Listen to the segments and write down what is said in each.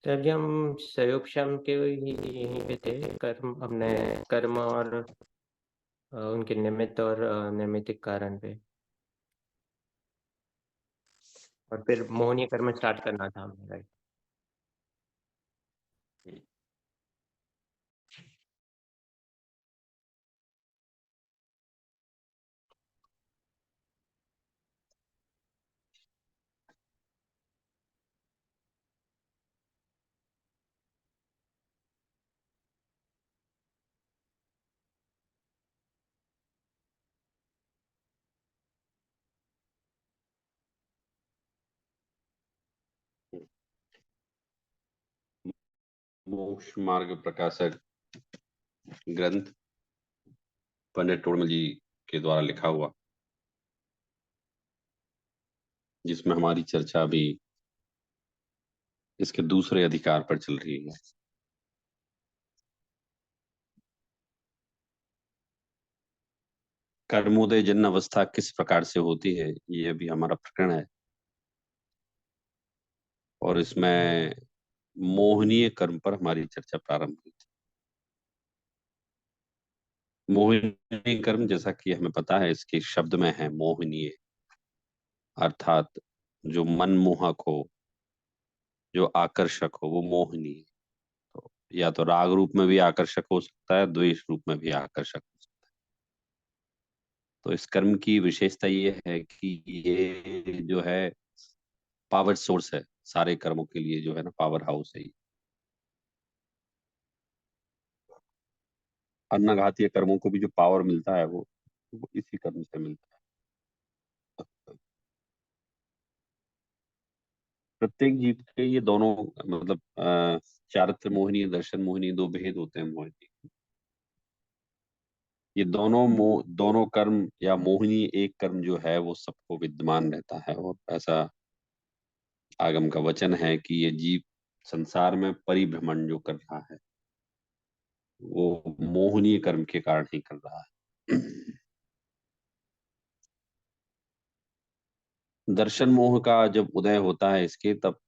Sir जी, हम सहयोग शाम के यहीं पे थे। कर्म हमने कर्म और उनके निमित्त और नैमित्तिक कारण पे, और फिर मोहनीय कर्म स्टार्ट करना था हमें, राइट। मोक्ष मार्ग प्रकाशक ग्रंथ पंडित टोडरमल जी के द्वारा लिखा हुआ, जिसमें हमारी चर्चा अभी इसके दूसरे अधिकार पर चल रही है। कर्मोदय जन्म अवस्था किस प्रकार से होती है, ये अभी हमारा प्रकरण है। और इसमें मोहनीय कर्म पर हमारी चर्चा प्रारंभ हुई थी। मोहनीय कर्म, जैसा कि हमें पता है, इसके शब्द में है मोहनीय, अर्थात जो मनमोहक हो, जो आकर्षक हो, वो मोहनीय। तो या तो राग रूप में भी आकर्षक हो सकता है, द्वेष रूप में भी आकर्षक हो सकता है। तो इस कर्म की विशेषता ये है कि ये जो है पावर सोर्स है, सारे कर्मों के लिए जो है ना, पावर हाउस है ये। अन्नघातीय कर्मों को भी जो पावर मिलता है वो इसी कर्म से मिलता है। प्रत्येक जीव के ये दोनों, मतलब चारित्र मोहिनी, दर्शन मोहिनी, दो भेद होते हैं मोहिनी। ये दोनों कर्म या मोहिनी एक कर्म जो है वो सबको विद्यमान रहता है। और ऐसा आगम का वचन है कि ये जीव संसार में परिभ्रमण जो कर रहा है, वो मोहनीय कर्म के कारण ही कर रहा है। दर्शन मोह का जब उदय होता है इसके, तब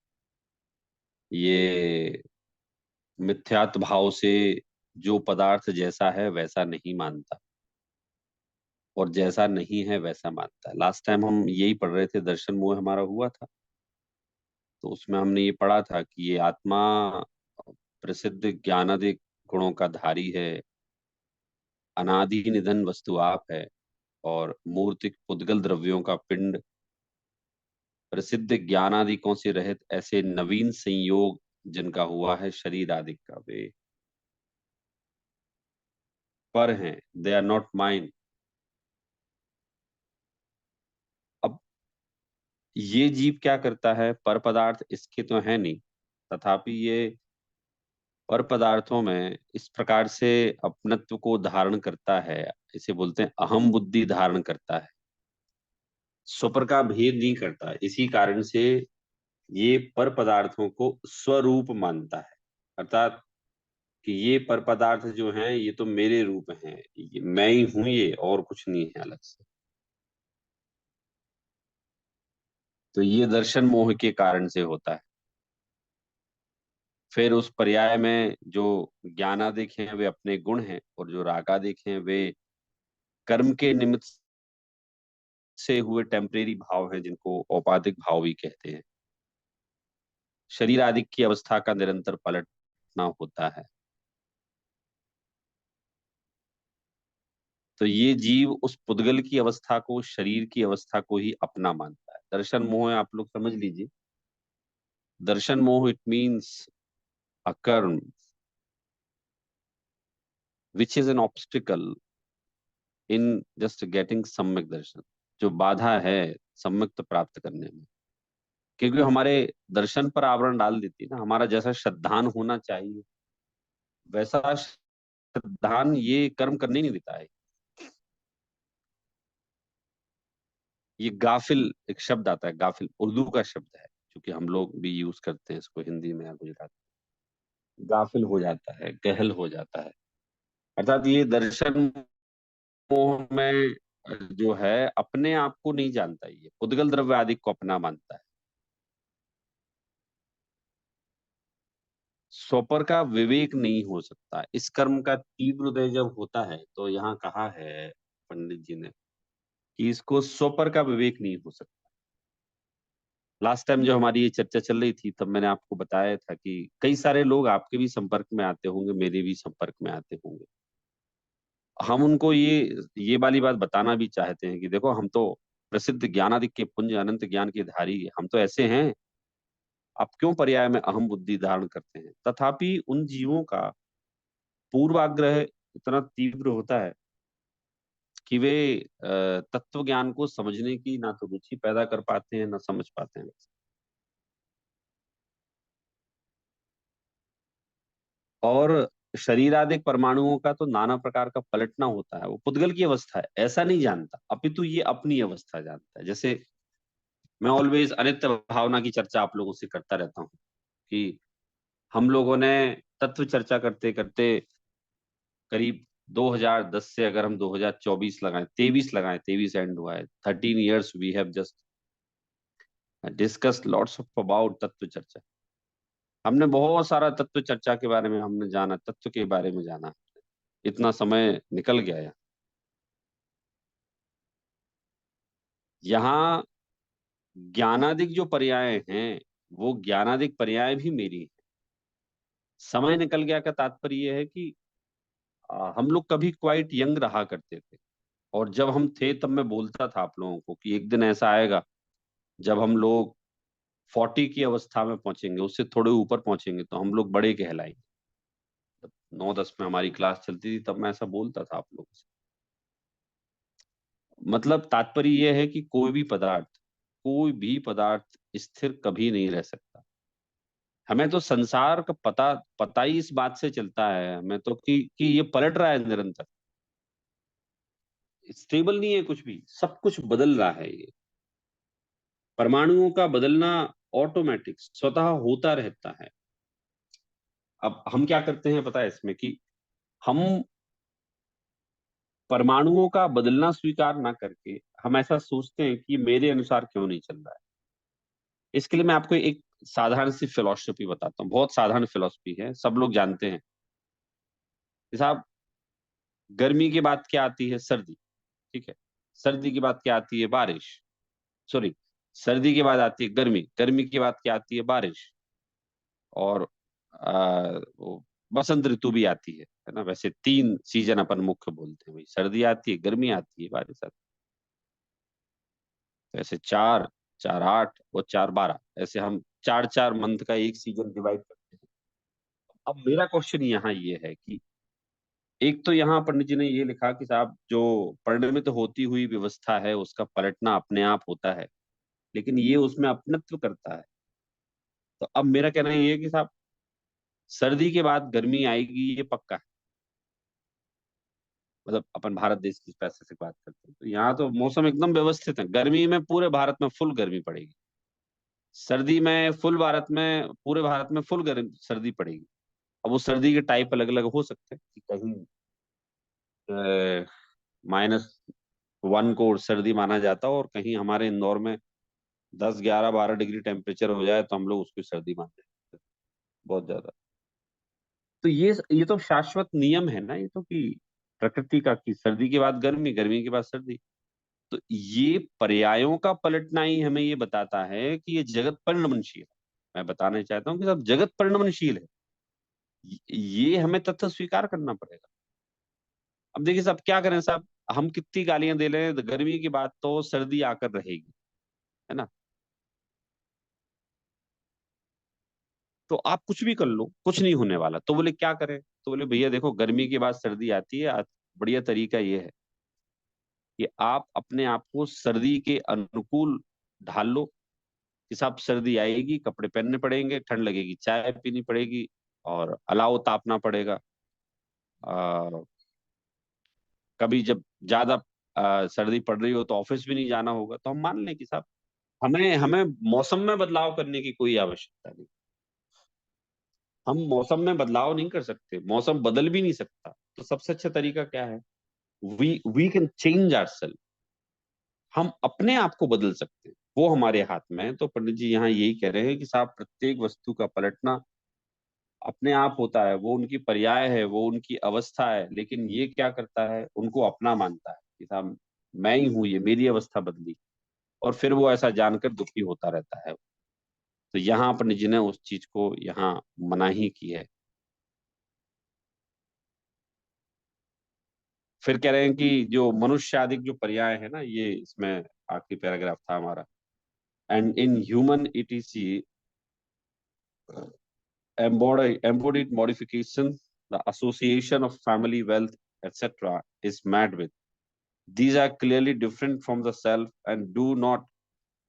ये मिथ्यात्व भाव से जो पदार्थ जैसा है वैसा नहीं मानता, और जैसा नहीं है वैसा मानता है। लास्ट टाइम हम यही पढ़ रहे थे, दर्शन मोह हमारा हुआ था। तो उसमें हमने ये पढ़ा था कि ये आत्मा प्रसिद्ध ज्ञानादि गुणों का धारी है, अनादि निधन वस्तु आप है, और मूर्तिक पुद्गल द्रव्यों का पिंड, प्रसिद्ध ज्ञानादिकों से रहित ऐसे नवीन संयोग जिनका हुआ है शरीर आदि का, वे पर हैं, दे आर नॉट माइंड। अब ये जीव क्या करता है, पर पदार्थ इसके तो है नहीं, तथापि ये पर पदार्थों में इस प्रकार से अपनत्व को धारण करता है, इसे बोलते हैं अहम बुद्धि धारण करता है, स्वपर का भेद नहीं करता। इसी कारण से ये पर पदार्थों को स्वरूप मानता है, अर्थात कि ये पर पदार्थ जो हैं ये तो मेरे रूप हैं, ये मैं ही हूं, ये और कुछ नहीं है अलग से। तो ये दर्शन मोह के कारण से होता है। फिर उस पर्याय में जो ज्ञानादिक हैं वे अपने गुण हैं, और जो रागादिक हैं वे कर्म के निमित्त से हुए टेम्परेरी भाव हैं, जिनको औपाधिक भाव भी कहते हैं। शरीर आदि की अवस्था का निरंतर पलटना होता है। तो ये जीव उस पुद्गल की अवस्था को, शरीर की अवस्था को ही अपना मानता है। दर्शन मोह आप लोग समझ लीजिए, दर्शन मोह इट मीन्स अ कर्म which is an obstacle in just getting सम्यक दर्शन, जो बाधा है सम्यक प्राप्त करने में। क्योंकि हमारे दर्शन पर आवरण डाल देती है ना, हमारा जैसा श्रद्धान होना चाहिए वैसा श्रद्धान ये कर्म करने नहीं देता है। ये गाफिल एक शब्द आता है, गाफिल उर्दू का शब्द है, क्योंकि हम लोग भी यूज करते हैं इसको हिंदी में या गुजराती। गाफिल हो जाता है, गहल हो जाता है, अर्थात ये दर्शन मोह में जो है अपने आप को नहीं जानता, ये उद्गल द्रव्य आदि को अपना मानता है। स्वपर का विवेक नहीं हो सकता। इस कर्म का तीव्र उदय जब होता है तो यहाँ कहा है पंडित जी ने कि इसको स्वपर का विवेक नहीं हो सकता। लास्ट टाइम जो हमारी ये चर्चा चल रही थी तब मैंने आपको बताया था कि कई सारे लोग आपके भी संपर्क में आते होंगे, मेरे भी संपर्क में आते होंगे। हम उनको ये वाली बात बताना भी चाहते हैं कि देखो, हम तो प्रसिद्ध ज्ञानादिक के पुंज अनंत ज्ञान के धारी, हम तो ऐसे हैं। आप क्यों पर्याय में अहम बुद्धि धारण करते हैं? तथापि उन जीवों का पूर्वाग्रह इतना तीव्र होता है कि वे तत्व ज्ञान को समझने की ना तो रुचि पैदा कर पाते हैं, ना समझ पाते हैं। और शरीरादिक परमाणुओं का तो नाना प्रकार का पलटना होता है। वो पुद्गल की अवस्था है, ऐसा नहीं जानता, अपितु ये अपनी अवस्था जानता है। जैसे मैं ऑलवेज अनित्य भावना की चर्चा आप लोगों से करता रहता हूँ कि हम लोगों ने तत्व चर्चा करते करते करीब 2010 से अगर हम 2024 लगाएं, 23 लगाएं, 23 एंड हुआ है, 13 years we have just discuss lots of about तत्व चर्चा। हमने बहुत सारा तत्व चर्चा के बारे में हमने जाना, तत्व के बारे में जाना। इतना समय निकल गया है। यहाँ ज्ञानादिक जो पर्याय हैं, वो ज्ञानादिक पर्याय भी मेरी है। समय निकल गया का तात्पर्य ये है कि हम लोग कभी क्वाइट यंग रहा करते थे। और जब हम थे तब मैं बोलता था आप लोगों को कि एक दिन ऐसा आएगा जब हम लोग 40 की अवस्था में पहुंचेंगे, उससे थोड़े ऊपर पहुंचेंगे तो हम लोग बड़े कहलाएंगे। 9-10 में हमारी क्लास चलती थी तब मैं ऐसा बोलता था आप लोगों से। मतलब तात्पर्य यह है कि कोई भी पदार्थ स्थिर कभी नहीं रह सकता। हमें तो संसार का पता पता ही इस बात से चलता है हमें तो कि ये पलट रहा है निरंतर, स्टेबल नहीं है कुछ भी, सब कुछ बदल रहा है। ये परमाणुओं का बदलना ऑटोमेटिक स्वतः होता रहता है। अब हम क्या करते हैं पता है इसमें कि हम परमाणुओं का बदलना स्वीकार ना करके हम ऐसा सोचते हैं कि मेरे अनुसार क्यों नहीं चल रहा है। इसके लिए मैं आपको एक साधारण सी फिलॉसफी बताता हूँ, बहुत साधारण फिलॉसफी है, सब लोग जानते हैं। साहब, गर्मी के बाद क्या आती है? सर्दी। ठीक है। सर्दी के बाद क्या आती है? बारिश। सॉरी, सर्दी के बाद आती है गर्मी, गर्मी के बाद क्या आती है? बारिश। और वो बसंत ऋतु भी आती है ना। वैसे 3 सीजन अपन मुख्य बोलते हैं भाई, सर्दी आती है, गर्मी आती है, बारिश आती है। ऐसे 4, 4, 8 और 4, 12, ऐसे हम 4-4 मंथ का एक सीजन डिवाइड करते हैं। अब मेरा क्वेश्चन यहाँ ये है कि एक तो यहाँ पंडित जी ने ये लिखा कि साहब, जो परिणमित होती हुई व्यवस्था है उसका पलटना अपने आप होता है, लेकिन ये उसमें अपनत्व करता है। तो अब मेरा कहना ये है कि साहब, सर्दी के बाद गर्मी आएगी ये पक्का है। मतलब अपन भारत देश की स्पेसिफिक बात करते हैं तो यहाँ तो मौसम एकदम व्यवस्थित है। गर्मी में पूरे भारत में फुल गर्मी पड़ेगी, सर्दी में फुल भारत में, पूरे भारत में फुल गर्मी सर्दी पड़ेगी। अब वो सर्दी के टाइप अलग अलग हो सकते हैं कि कहीं -1 को सर्दी माना जाता है और कहीं हमारे इंदौर में 10, 11, 12 डिग्री टेम्परेचर हो जाए तो हम लोग उसको सर्दी मानते हैं, बहुत ज्यादा। तो ये तो शाश्वत नियम है ना, ये तो कि प्रकृति का, कि सर्दी के बाद गर्मी, गर्मी के बाद सर्दी। तो ये पर्यायों का पलटना ही हमें ये बताता है कि ये जगत परिणमनशील है। मैं बताना चाहता हूँ कि सब जगत परिणमनशील है। ये हमें तथ्य स्वीकार करना पड़ेगा। अब देखिए साहब, क्या करें साहब, हम कितनी गालियां दे रहे हैं, गर्मी की बात तो सर्दी आकर रहेगी, है ना। तो आप कुछ भी कर लो, कुछ नहीं होने वाला। तो बोले क्या करें? तो बोले भैया देखो, गर्मी के बाद सर्दी आती है। बढ़िया तरीका ये है कि आप अपने आप को सर्दी के अनुकूल ढाल लो। कि साहब, सर्दी आएगी, कपड़े पहनने पड़ेंगे, ठंड लगेगी, चाय पीनी पड़ेगी, और अलाव तापना पड़ेगा। आ, कभी जब ज्यादा सर्दी पड़ रही हो तो ऑफिस भी नहीं जाना होगा। तो हम मान लें कि साहब, हमें हमें मौसम में बदलाव करने की कोई आवश्यकता नहीं। हम मौसम में बदलाव नहीं कर सकते, मौसम बदल भी नहीं सकता। तो सबसे अच्छा तरीका क्या है? We can change ourselves. हम अपने आप को बदल सकते हैं, वो हमारे हाथ में है। तो पंडित जी यहाँ यही कह रहे हैं कि साहब, प्रत्येक वस्तु का पलटना अपने आप होता है, वो उनकी पर्याय है, वो उनकी अवस्था है, लेकिन ये क्या करता है, उनको अपना मानता है कि साहब मैं ही हूँ, ये मेरी अवस्था बदली, और फिर वो ऐसा जानकर दुखी होता रहता है। तो यहाँ पंडित जी ने उस चीज को यहाँ मनाही की है। फिर कह रहे हैं कि जो मनुष्य आदि जो पर्याय है ना, ये इसमें आखिरी पैराग्राफ था हमारा। And in human etc. embodied modification, the association of family wealth, etc., is met with. These are clearly different from the self and do not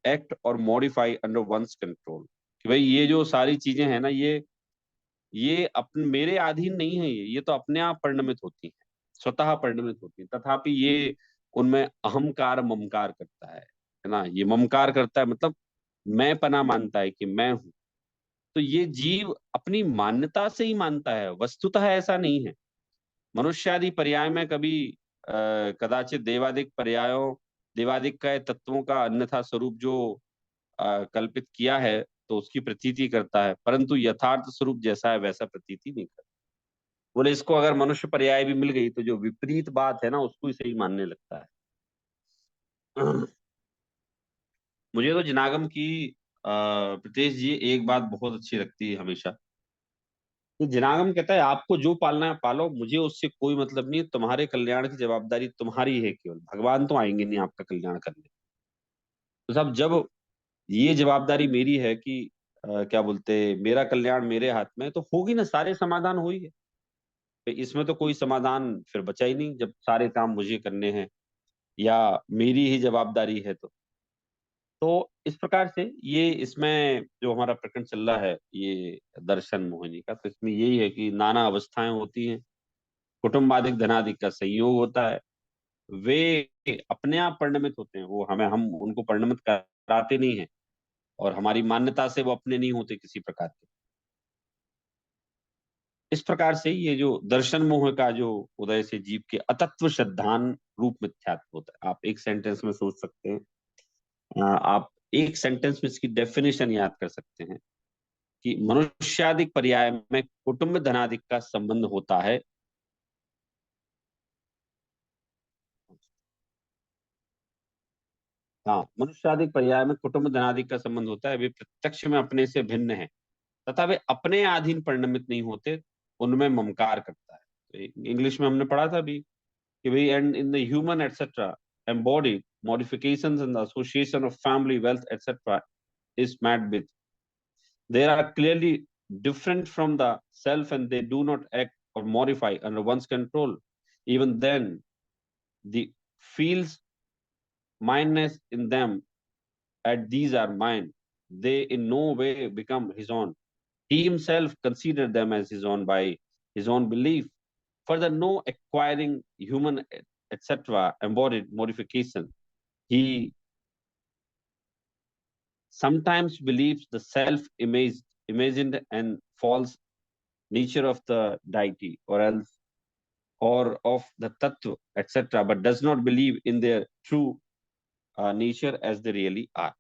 act or modify under one's control. कि भाई ये जो सारी चीजें हैं ना, ये अपने मेरे अधीन नहीं है, ये तो अपने आप परिणमित होती हैं, स्वतः परिणमित होती हैं। तथापि ये उनमें अहंकार ममकार करता है ना, ये ममकार करता है, मतलब मैं पना मानता है कि मैं हूं। तो ये जीव अपनी मान्यता से ही मानता है, वस्तुतः ऐसा नहीं है। मनुष्यादि पर्याय में कभी कदाचित देवादिक पर्यायों, देवादिक का तत्वों का अन्यथा स्वरूप जो कल्पित किया है, तो उसकी प्रतीति करता है, परंतु यथार्थ स्वरूप जैसा है वैसा प्रतीति नहीं करता। बोले इसको अगर मनुष्य पर्याय भी मिल गई तो जो विपरीत बात है ना, उसको ही सही मानने लगता है। मुझे तो जिनागम की प्रीतेश जी एक बात बहुत अच्छी लगती है हमेशा, कि जिनागम कहता है आपको जो पालना है पालो, मुझे उससे कोई मतलब नहीं है, तुम्हारे कल्याण की जवाबदारी तुम्हारी है, केवल भगवान तो आएंगे नहीं आपका कल्याण करने। तो साहब जब ये जवाबदारी मेरी है कि क्या बोलते, मेरा कल्याण मेरे हाथ में है, तो होगी ना, सारे समाधान हो ही है। तो इसमें तो कोई समाधान फिर बचा ही नहीं, जब सारे काम मुझे करने हैं या मेरी ही जवाबदारी है। तो इस प्रकार से ये इसमें जो हमारा प्रकरण चल रहा है, ये दर्शन मोहिनी का, तो इसमें यही है कि नाना अवस्थाएं होती हैं, कुटुम्बाधिक धनाधिक का संयोग होता है, वे अपने आप परिणमित होते हैं, वो हम उनको परिणमित कराते नहीं है, और हमारी मान्यता से वो अपने नहीं होते किसी प्रकार के। इस प्रकार से ये जो दर्शन मोह का जो उदय से जीव के अतत्व श्रद्धान रूप मिथ्यात्व होता है, आप एक सेंटेंस में सोच सकते हैं। आप एक सेंटेंस में इसकी डेफिनेशन याद कर सकते हैं कि मनुष्यादिक पर्याय में कुटुंब धनादिक का संबंध होता है। हाँ, मनुष्यादिक पर्याय में कुटुंब धनादिक का संबंध होता है, वे प्रत्यक्ष में अपने से भिन्न है, तथा वे अपने अधीन परिणमित नहीं होते, उनमें ममकार करता है। तो इंग्लिश में हमने पढ़ा था अभी कि भाई and in the human etcetera embodied modifications in the association of family wealth etc is met with, they are clearly different from the self and they do not act or modify under one's control. Even then, the feels mindness in them at these are mine. They in no way become his own. He himself considered them as his own by his own belief. Further, no acquiring human etc. embodied modification. He sometimes believes the self-image, imagined and false nature of the deity, or else or of the tattva, etc., but does not believe in their true nature as they really are.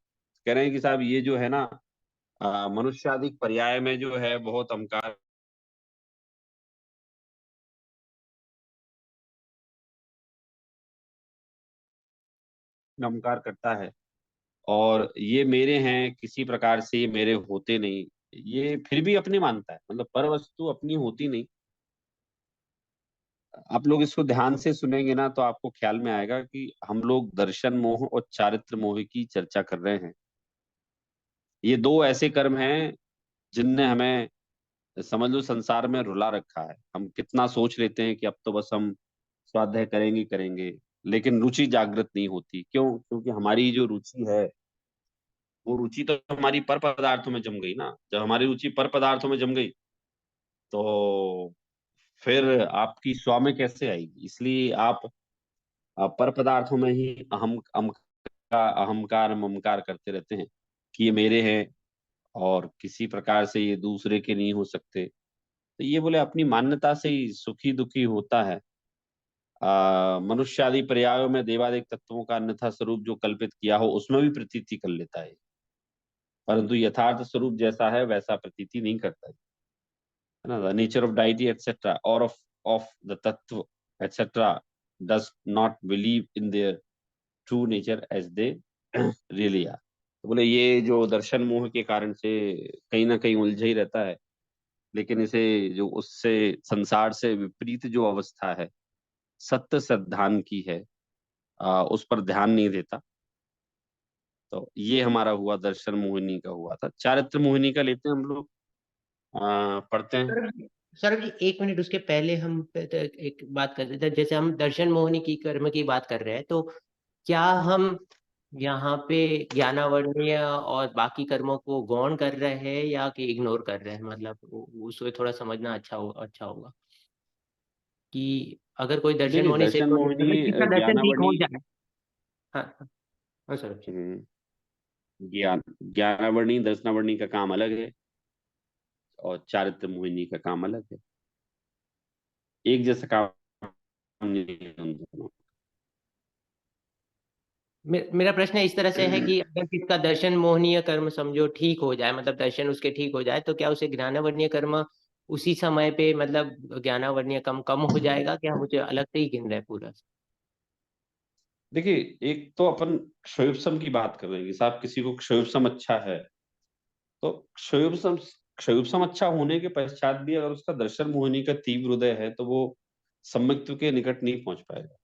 कह रहे हैं कि साहब ये जो है ना, मनुष्यादिक पर्याय में जो है बहुत अहंकार करता है, और ये मेरे हैं, किसी प्रकार से ये मेरे होते नहीं, ये फिर भी अपनी मानता है, मतलब पर वस्तु अपनी होती नहीं। आप लोग इसको ध्यान से सुनेंगे ना, तो आपको ख्याल में आएगा कि हम लोग दर्शन मोह और चारित्र मोह की चर्चा कर रहे हैं। ये दो ऐसे कर्म हैं जिनने हमें, समझ लो, संसार में रुला रखा है। हम कितना सोच लेते हैं कि अब तो बस हम स्वाध्याय करेंगे करेंगे, लेकिन रुचि जागृत नहीं होती। क्यों? क्योंकि हमारी जो रुचि है, वो रुचि तो हमारी पर पदार्थों में जम गई ना। जब हमारी रुचि पर पदार्थों में जम गई, तो फिर आपकी स्व में कैसे आएगी? इसलिए आप पर पदार्थों में ही का अहंकार ममकार करते रहते हैं कि ये मेरे हैं, और किसी प्रकार से ये दूसरे के नहीं हो सकते। तो ये बोले अपनी मान्यता से ही सुखी दुखी होता है। मनुष्य आदि पर्यायों में देवादिक तत्वों का अन्यथा स्वरूप जो कल्पित किया हो, उसमें भी प्रतीति कर लेता है, परंतु यथार्थ स्वरूप जैसा है वैसा प्रतीति नहीं करता है। है ना, the nature of deity etcetera और ऑफ द तत्व etcetera does not believe in their true nature as they really are. तो बोले ये जो दर्शन मोह के कारण से कहीं ना कहीं उलझा ही रहता है, लेकिन इसे जो उससे संसार से विपरीत जो अवस्था है, सत्य सिद्धांत की है, उस पर ध्यान नहीं देता। तो ये हमारा हुआ दर्शन मोहिनी का हुआ था। चारित्र मोहिनी का लेते हैं हम लोग, पढ़ते हैं। सौरभ जी, सौरभ जी, एक मिनट, उसके पहले हम एक बात कर रहे थे, जैसे हम दर्शन मोहिनी की कर्म की बात कर रहे हैं, तो क्या हम यहाँ पे ज्ञानावरणीय और बाकी कर्मों को गौण कर रहे हैं या कि इग्नोर कर रहे हैं? मतलब उसको थोड़ा समझना अच्छा होगा कि अगर कोई दर्शन देखिए मोहिनी से दर्शन मोहिनी मतलब किसका दर्शन ठीक हो ज्ञानावरणी, जाए। हाँ हाँ हाँ, सौरभ जी। ज्ञानावरणी दर्शनावरणी का काम अलग है और चारित्र मोहिनी का काम अलग है। एक जैसा काम नहीं है उन दोनों मेरा प्रश्न इस तरह से है का। कि अगर किसका दर्शन मोहनीय कर्म समझो ठीक हो जाए, मतलब दर्शन उसके ठीक हो जाए, तो क्या उसे ज्ञानावर्णीय कर्म उसी समय पे, मतलब ज्ञानावर्णीय कम कम हो जाएगा, क्या मुझे अलग से ही गिन रहे हैं पूरा? देखिए एक तो अपन क्षयोपसम की बात कर रहे हैं कि साहब किसी को क्षयोपसम अच्छा है, तो क्षयोपसम अच्छा होने के पश्चात भी अगर उसका दर्शन मोहिनी का तीव्र हृदय है तो वो सम्यक्त्व के निकट नहीं पहुंच पाएगा।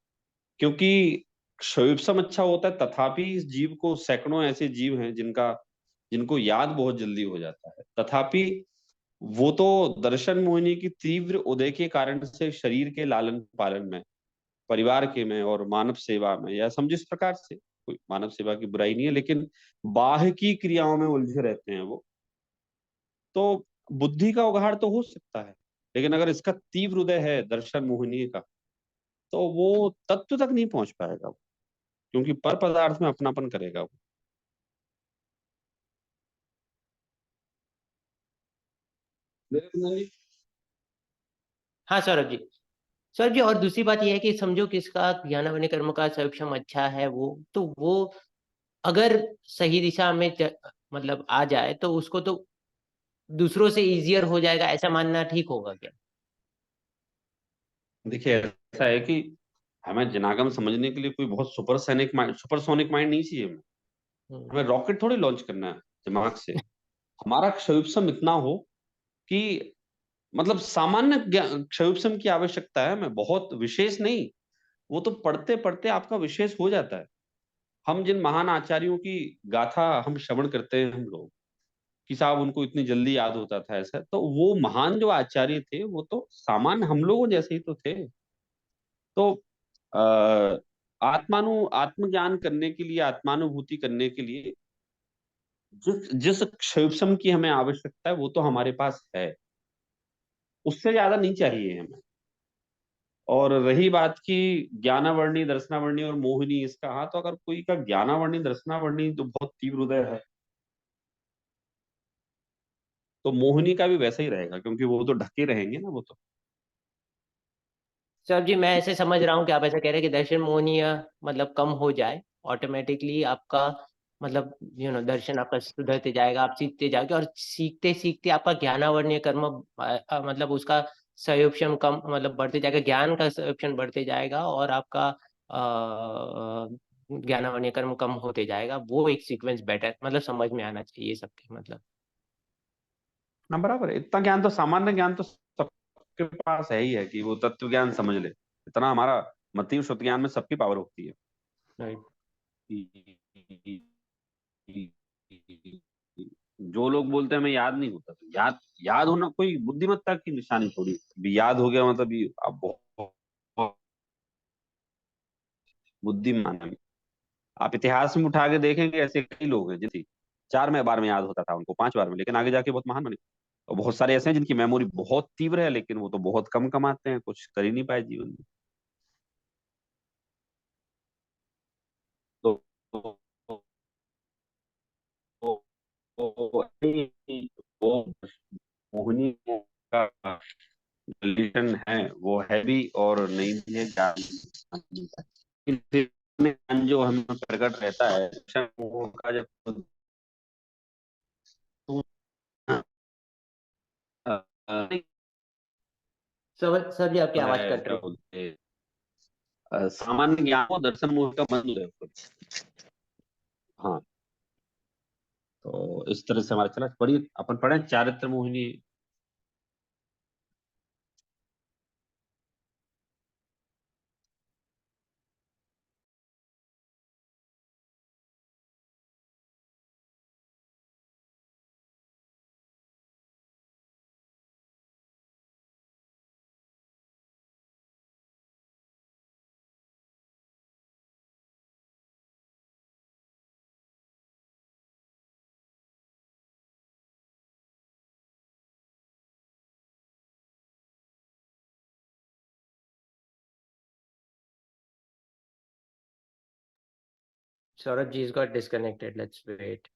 क्योंकि क्षयोपसम अच्छा होता है, तथापि इस जीव को, सैकड़ों ऐसे जीव हैं जिनका जिनको याद बहुत जल्दी हो जाता है, तथापि वो तो दर्शन मोहिनी की तीव्र उदय के कारण से शरीर के लालन पालन में, परिवार के में और मानव सेवा में, या समझो इस प्रकार से, कोई मानव सेवा की बुराई नहीं है, लेकिन बाह्य की क्रियाओं में उलझे रहते हैं वो। तो बुद्धि का उघाड़ तो हो सकता है, लेकिन अगर इसका तीव्र हृदय है दर्शन मोहिनी का, तो वो तत्व तक नहीं पहुंच पाएगा वो, क्योंकि पर पदार्थ में अपनापन करेगा वो। मेरे को नहीं- हाँ सौरभ जी। सौरभ जी, और दूसरी बात यह है कि समझो किसका ज्ञानावर्णीय कर्म का सक्षम अच्छा है, वो तो वो अगर सही दिशा में मतलब आ जाए, तो उसको तो दूसरों से इजियर हो जाएगा, ऐसा मानना ठीक होगा क्या? देखिए ऐसा है कि हमें जनागम समझने के लिए कोई बहुत सुपरसोनिक माइंड नहीं चाहिए हमें। हम्म। हमें रॉकेट थोड़ी लॉन्च करना है दिमाग से। हमारा क्षयुत्सम इतना हो कि मतलब सामान्य क्षयुत्सम की आवश्यकता है हमें, बहुत विशेष नहीं। वो तो पढ़ते पढ़ते आपका विशेष हो जाता है। हम जिन महान आचार्यों की गाथा हम श्रवण करते हैं हम लोग, कि साहब उनको इतनी जल्दी याद होता था ऐसा, तो वो महान जो आचार्य थे वो तो सामान्य हम लोगों जैसे ही तो थे। तो आ, आत्मज्ञान करने के लिए, आत्मानुभूति करने के लिए जिस जिस क्षयोपशम की हमें आवश्यकता है वो तो हमारे पास है, उससे ज्यादा नहीं चाहिए हमें। और रही बात की ज्ञानावर्णी दर्शनावर्णी और मोहिनी इसका, हाँ तो अगर कोई का ज्ञानावर्णी दर्शनावर्णी जो बहुत तीव्र हृदय है, तो मोहिनी का भी वैसा ही रहेगा, क्योंकि वो तो ढके रहेंगे ना वो तो। सर जी, मैं ऐसे समझ रहा हूँ कि आप ऐसा कह रहे हैं कि दर्शन मोहनीय मतलब कम हो जाए, ऑटोमेटिकली आपका मतलब दर्शन आपका सुधरते जाएगा, आप सीखते जाओगे, और सीखते सीखते आपका ज्ञानावर्णीय कर्म मतलब उसका संयोजन कम मतलब बढ़ते जाएगा, ज्ञान का संयोजन बढ़ते जाएगा, और आपका ज्ञानावर्णीय कर्म कम होते जाएगा। वो एक सीक्वेंस बेटर मतलब समझ में आना चाहिए सबके, मतलब। ना बराबर है, इतना ज्ञान तो, सामान्य ज्ञान तो सबके पास है ही है कि वो तत्व ज्ञान समझ ले, इतना हमारा मतीव शुद्ध ज्ञान में सबकी पावर होती है। राइट। जो लोग बोलते हैं हमें याद नहीं होता, तो याद याद होना कोई बुद्धिमत्ता की निशानी थोड़ी भी, याद हो गया मतलब ये आप बहुत बुद्धिमान है। आप इतिहास में उठा के देखेंगे ऐसे कई लोग हैं जिनकी 4 बार में याद होता था उनको, 5 बार में, लेकिन आगे जाके बहुत महान बने। और बहुत सारे ऐसे हैं जिनकी मेमोरी बहुत तीव्र है, लेकिन वो तो बहुत कम कमाते हैं, कुछ कर ही नहीं पाए जीवन में। तो, तो, तो, वो मोहिनी का रिलेशन है, वो है भी और नहीं भी है, ज्ञान जो हमें प्रकट रहता है वो का जब तो, सर जी आपकी आवाज है, कट क्या रही है। बोलते हैं, सामान्य ज्ञान को दर्शन मोह का बंद है कुछ। हाँ, तो इस तरह से हमारा चला। पढ़िए, अपन पढ़े चारित्र मोहिनी। Saurabh ji is got disconnected, let's wait.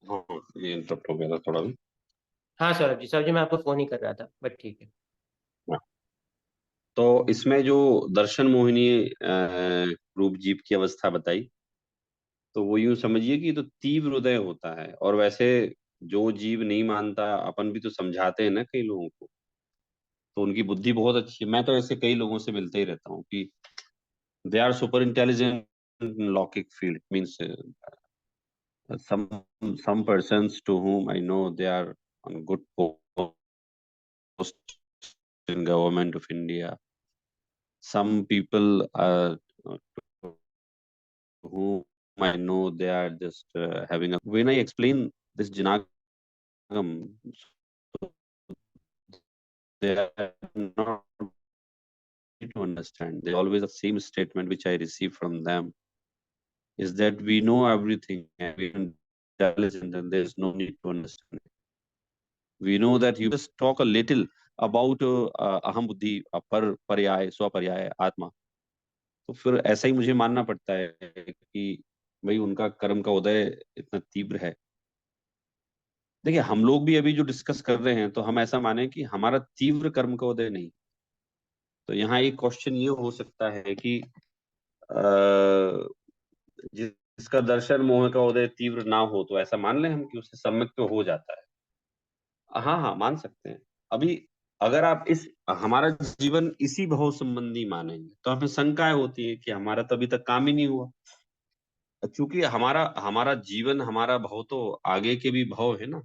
हाँ, ये इंटरप्ट हो गया था थोड़ा भी। हाँ सौरभ जी मैं आपको फोन ही कर रहा था, बट ठीक है। हाँ, तो इसमें जो दर्शन मोहिनी रूप जीव की अवस्था बताई, तो वो यूं समझिए कि ये तो तीव्र हृदय होता है। और वैसे जो जीव नहीं मानता, अपन भी तो समझाते हैं ना कई लोगों को, तो उनकी बुद्धि बहुत अच्छी है। मैं तो ऐसे कई लोगों से मिलते ही रहता हूँ कि they are super intelligent in लौकिक field, means some some persons to whom I know they are on good post in government of India. Some people are to whom I know they are just having a. When I explain this Janagam, so they are not to understand. They always the same statement which I receive from them is that we know everything and we are intelligent and there is no need to understand. We know that you just talk a little about अहम बुद्धि, पर पर्याय, स्वपर्याय, आत्मा। तो फिर ऐसा ही मुझे मानना पड़ता है कि भाई उनका कर्म का उदय इतना तीव्र है। देखिए, हम लोग भी अभी जो डिस्कस कर रहे हैं, तो हम ऐसा माने कि हमारा तीव्र कर्म का उदय नहीं। तो यहाँ एक क्वेश्चन ये हो सकता है कि जिसका दर्शन मोह का उदय तीव्र ना हो, तो ऐसा मान लें हम कि उससे सम्यक तो हो जाता है। हाँ हाँ, मान सकते हैं। अभी अगर आप इस हमारा जीवन इसी भाव संबंधी मानेंगे तो हमें शंकाएं होती है कि हमारा तो अभी तक काम ही नहीं हुआ। चूंकि हमारा हमारा जीवन, हमारा भाव तो आगे के भी भाव है ना।